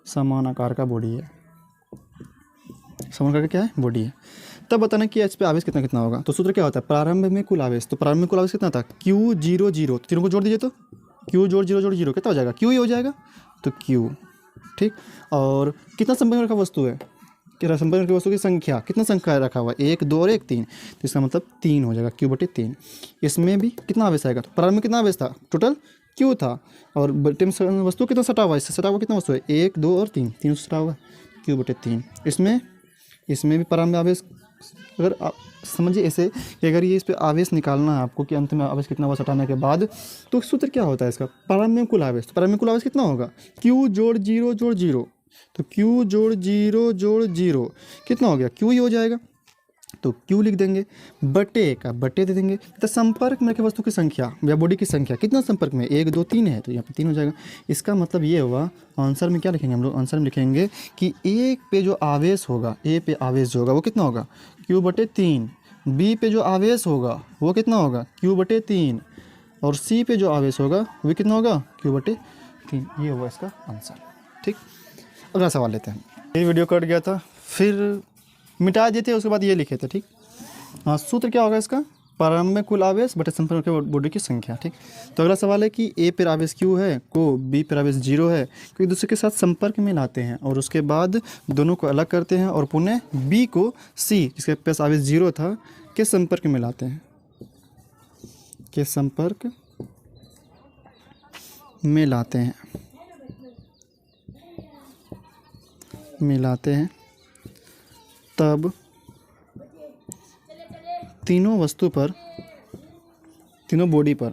समान आकार का बॉडी है, समान आकार का क्या है, बॉडी है। तब बताना कि एच पे आवेश कितना कितना होगा। तो सूत्र क्या होता है, प्रारंभ में कुल आवेश। तो प्रारंभ में कुल आवेश कितना था, क्यू जीरो जीरो, तीनों को जोड़ दीजिए तो क्यू जोड़ जीरो कितना हो जाएगा, क्यू ही हो जाएगा, तो क्यू। ठीक, और कितना संपर्क में रखा वस्तु है, कि संपर्क में रखी वस्तु की संख्या, कितना संख्या रखा हुआ है, 1 2 और 1 3, तो इसका मतलब 3 हो जाएगा, क्यू बटे 3। इसमें भी कितना आवेश आएगा, तो प्रारंभ में कितना आवेश था, टोटल क्यू था, और बटे में वस्तु कितना सटा हुआ है, इससे सटा हुआ कितना वस्तु है, 1 2 और 3, 3 सटा हुआ, क्यू बटे 3। इसमें भी प्रारंभ में आवेश, अगर आप समझिए ऐसे कि अगर ये इस पर आवेश निकालना है आपको कि अंत में आवेश कितना हुआ सटाने के बाद, तो सूत्र क्या होता है इसका, प्रारंभ में कुल आवेश। तो प्रारंभ में कुल आवेश कितना होगा, क्यू जोड़ जीरो, तो क्यू जोड़ जीरो कितना हो गया, क्यू ही हो जाएगा, तो क्यू लिख देंगे, बटे का बटे दे देंगे। तो संपर्क में रखे वस्तु की संख्या या बॉडी की संख्या कितना संपर्क में, 1 2 3 है, तो यहाँ पे 3 हो जाएगा। इसका मतलब ये हुआ, आंसर में क्या लिखेंगे हम लोग, आंसर में लिखेंगे कि ए पे जो आवेश होगा, ए पे आवेश जो होगा वो कितना होगा, क्यू बटे 3, बी पे जो आवेश होगा वो कितना होगा, क्यू बटे 3, और सी पे जो आवेश होगा वो कितना होगा, क्यू बटे 3। ये होगा इसका आंसर। ठीक, अगला सवाल लेते हैं। ये वीडियो कट गया था, फिर मिटा देते, उसके बाद ये लिखे थे। ठीक, हाँ, सूत्र क्या होगा इसका, प्रारंभ में कुल आवेश बटे संपर्क के बॉडी की संख्या। ठीक, तो अगला सवाल है कि ए पर आवेश क्यू है, को बी पर आवेश 0 है, तो एक दूसरे के साथ संपर्क में लाते हैं और उसके बाद दोनों को अलग करते हैं और पुनः बी को सी, जिसके पास आवेश 0 था, के संपर्क में लाते हैं, के संपर्क में लाते हैं, मिलाते हैं, तब तीनों वस्तु पर, तीनों बॉडी पर,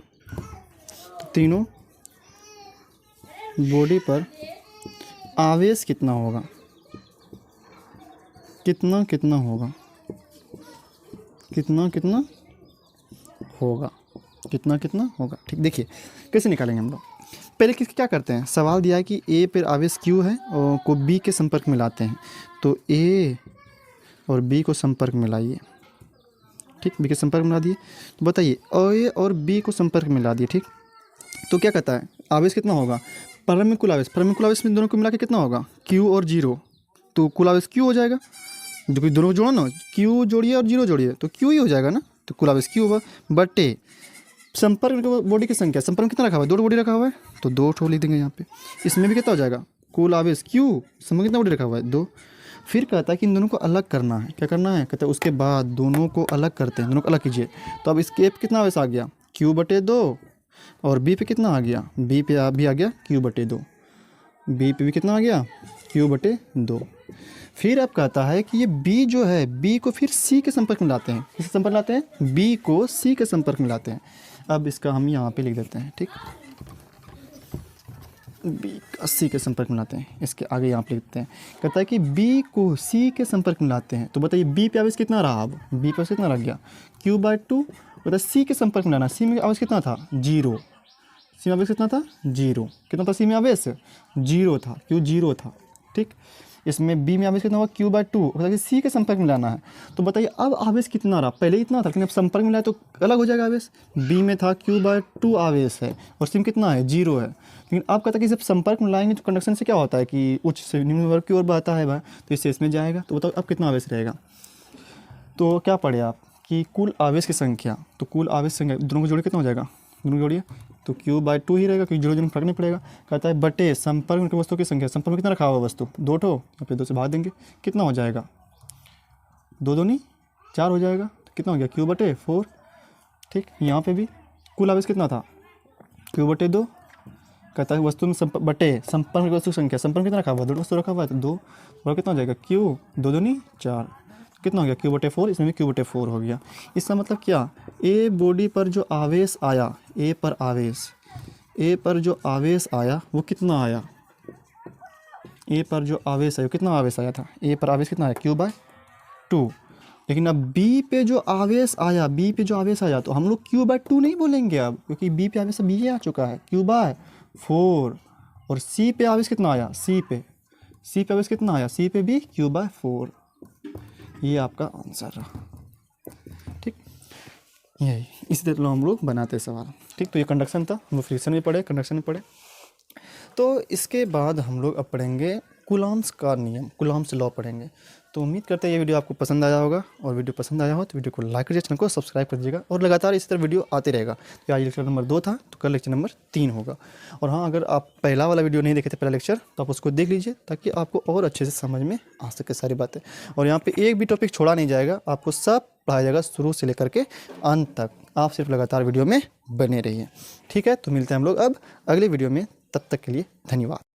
तीनों बॉडी पर आवेश कितना होगा, कितना कितना होगा, कितना कितना होगा, कितना कितना होगा। ठीक, देखिए कैसे निकालेंगे हम लोग। पहले क्या करते हैं, सवाल दिया है कि ए पर आवेश क्यू है और को बी के संपर्क में लाते हैं, तो ए और बी को संपर्क में लाइए। ठीक, बी के संपर्क में ला दिए, तो बताइए ए और बी को संपर्क में ला दिए। ठीक, तो क्या कहता है, आवेश कितना होगा, प्रारंभ में कुल आवेश में दोनों को मिला के कितना होगा, क्यू और 0, तो कुल आवेश क्यू हो जाएगा, जो कि दोनों को जोड़ो ना, क्यू जोड़िए और 0 जोड़िए, तो क्यू ही हो जाएगा ना, तो कुल आवेश क्यू होगा, बटे संपर्क बॉडी की संख्या, संपर्क में कितना रखा हुआ है, 2 बॉडी रखा हुआ है, तो 2 ठो लिख देंगे यहाँ पे। इसमें भी कितना हो जाएगा, कुल आवेश क्यू, संपर्क कितना बॉडी रखा हुआ है, 2। फिर कहता है कि इन दोनों को अलग करना है, क्या करना है, कहता है उसके बाद दोनों को अलग करते हैं, दोनों को अलग कीजिए। तो अब इसके पे कितना आवेश आ गया, क्यू बटे 2, और बी पे कितना आ गया, बी पे भी आ गया क्यू बटे 2, बी पे भी कितना आ गया, क्यू बटे 2। फिर अब कहता है कि ये बी जो है, बी को फिर सी के संपर्क में लाते हैं, किसके संपर्क में लाते हैं, बी को सी के संपर्क में लाते हैं। अब इसका हम यहाँ पे लिख देते हैं। ठीक, बी का सी के संपर्क में लाते हैं, इसके आगे यहाँ पे लिख देते हैं। कहता है कि बी को सी के संपर्क में लाते हैं, तो बताइए बी पे आवेश कितना रहा, अब बी पे कितना रह गया, क्यू/2। बताइए सी के संपर्क में लाना, सी में आवेश कितना था, 0, सी में आवेश कितना था, 0, कितना था सी में आवेश, 0 था, क्यू 0 था। ठीक, इसमें बी में आवेश कितना हुआ, क्यू/2, बताइए सी के संपर्क में लाना है, तो बताइए अब आवेश कितना रहा, पहले इतना था लेकिन अब संपर्क में लाया तो अलग हो जाएगा आवेश। बी में था क्यू/2 आवेश है और सी में कितना है, 0 है, लेकिन अब कहता है कि जब संपर्क में लाएंगे तो कंडक्शन से क्या होता है कि उच्च से निम्न वर्ग की ओर बहता है भाई, तो इससे इसमें जाएगा। तो बताओ अब कितना आवेश रहेगा, तो क्या पढ़े आप कि कुल आवेश की संख्या, तो कुल आवेश संख्या दोनों को जोड़े कितना हो जाएगा, दोनों को जोड़िए तो क्यू/2 ही रहेगा, क्योंकि 0 फर्क नहीं पड़ेगा। कहता है बटे संपर्क में वस्तु की संख्या, संपर्क में कितना रखा हुआ वस्तु, 2 ठो, या फिर 2 से भाग देंगे, कितना हो जाएगा, 2 दूनी 4 हो जाएगा, तो कितना हो गया, क्यू/4। ठीक, यहाँ पे भी कुल आवेश कितना था, क्यू/2। कहता है वस्तु में बटे संपर्क में वस्तु की संख्या, संपर्क में कितना रखा हुआ, 2 वस्तु रखा हुआ है, तो 2 और कितना हो जाएगा, क्यू 2 दूनी 4, कितना हो गया, क्यू/4, इसमें भी क्यू/4 हो गया। इसका मतलब क्या, ए बॉडी पर जो आवेश आया, ए पर जो आवेश आया वो कितना आया, ए पर जो आवेश आया कितना आवेश आया था, ए पर आवेश कितना आया, क्यू/2। लेकिन अब बी पे जो आवेश आया, तो हम लोग क्यू/2 नहीं बोलेंगे अब, क्योंकि बी पे आवेश बी आ चुका है, क्यू/4। और सी पे आवेश कितना आया, सी पे आवेश कितना आया, सी पे भी क्यू/4। ये आपका आंसर रहा। ठीक, यही इसी तरह हम लोग बनाते सवाल। ठीक, तो ये कंडक्शन था, वो फ्रिक्शन भी पढ़े, कंडक्शन भी पढ़े। तो इसके बाद हम लोग अब पढ़ेंगे कूलॉम्स का नियम, कूलॉम्स लॉ पढ़ेंगे। तो उम्मीद करते हैं ये वीडियो आपको पसंद आया होगा, और वीडियो पसंद आया हो तो वीडियो को लाइक करिए, चैनल को सब्सक्राइब कर दीजिएगा, और लगातार इसी तरह वीडियो आते रहेगा। तो आज लेक्चर नंबर 2 था, तो कल लेक्चर नंबर 3 होगा। और हाँ, अगर आप पहला वाला वीडियो नहीं देखे थे, पहला लेक्चर, तो आप उसको देख लीजिए ताकि आपको और अच्छे से समझ में आ सके सारी बातें। और यहाँ पर एक भी टॉपिक छोड़ा नहीं जाएगा, आपको सब पढ़ाया जाएगा शुरू से लेकर के अंत तक। आप सिर्फ लगातार वीडियो में बने रहिए। ठीक है, तो मिलते हैं हम लोग अब अगले वीडियो में। तब तक के लिए धन्यवाद।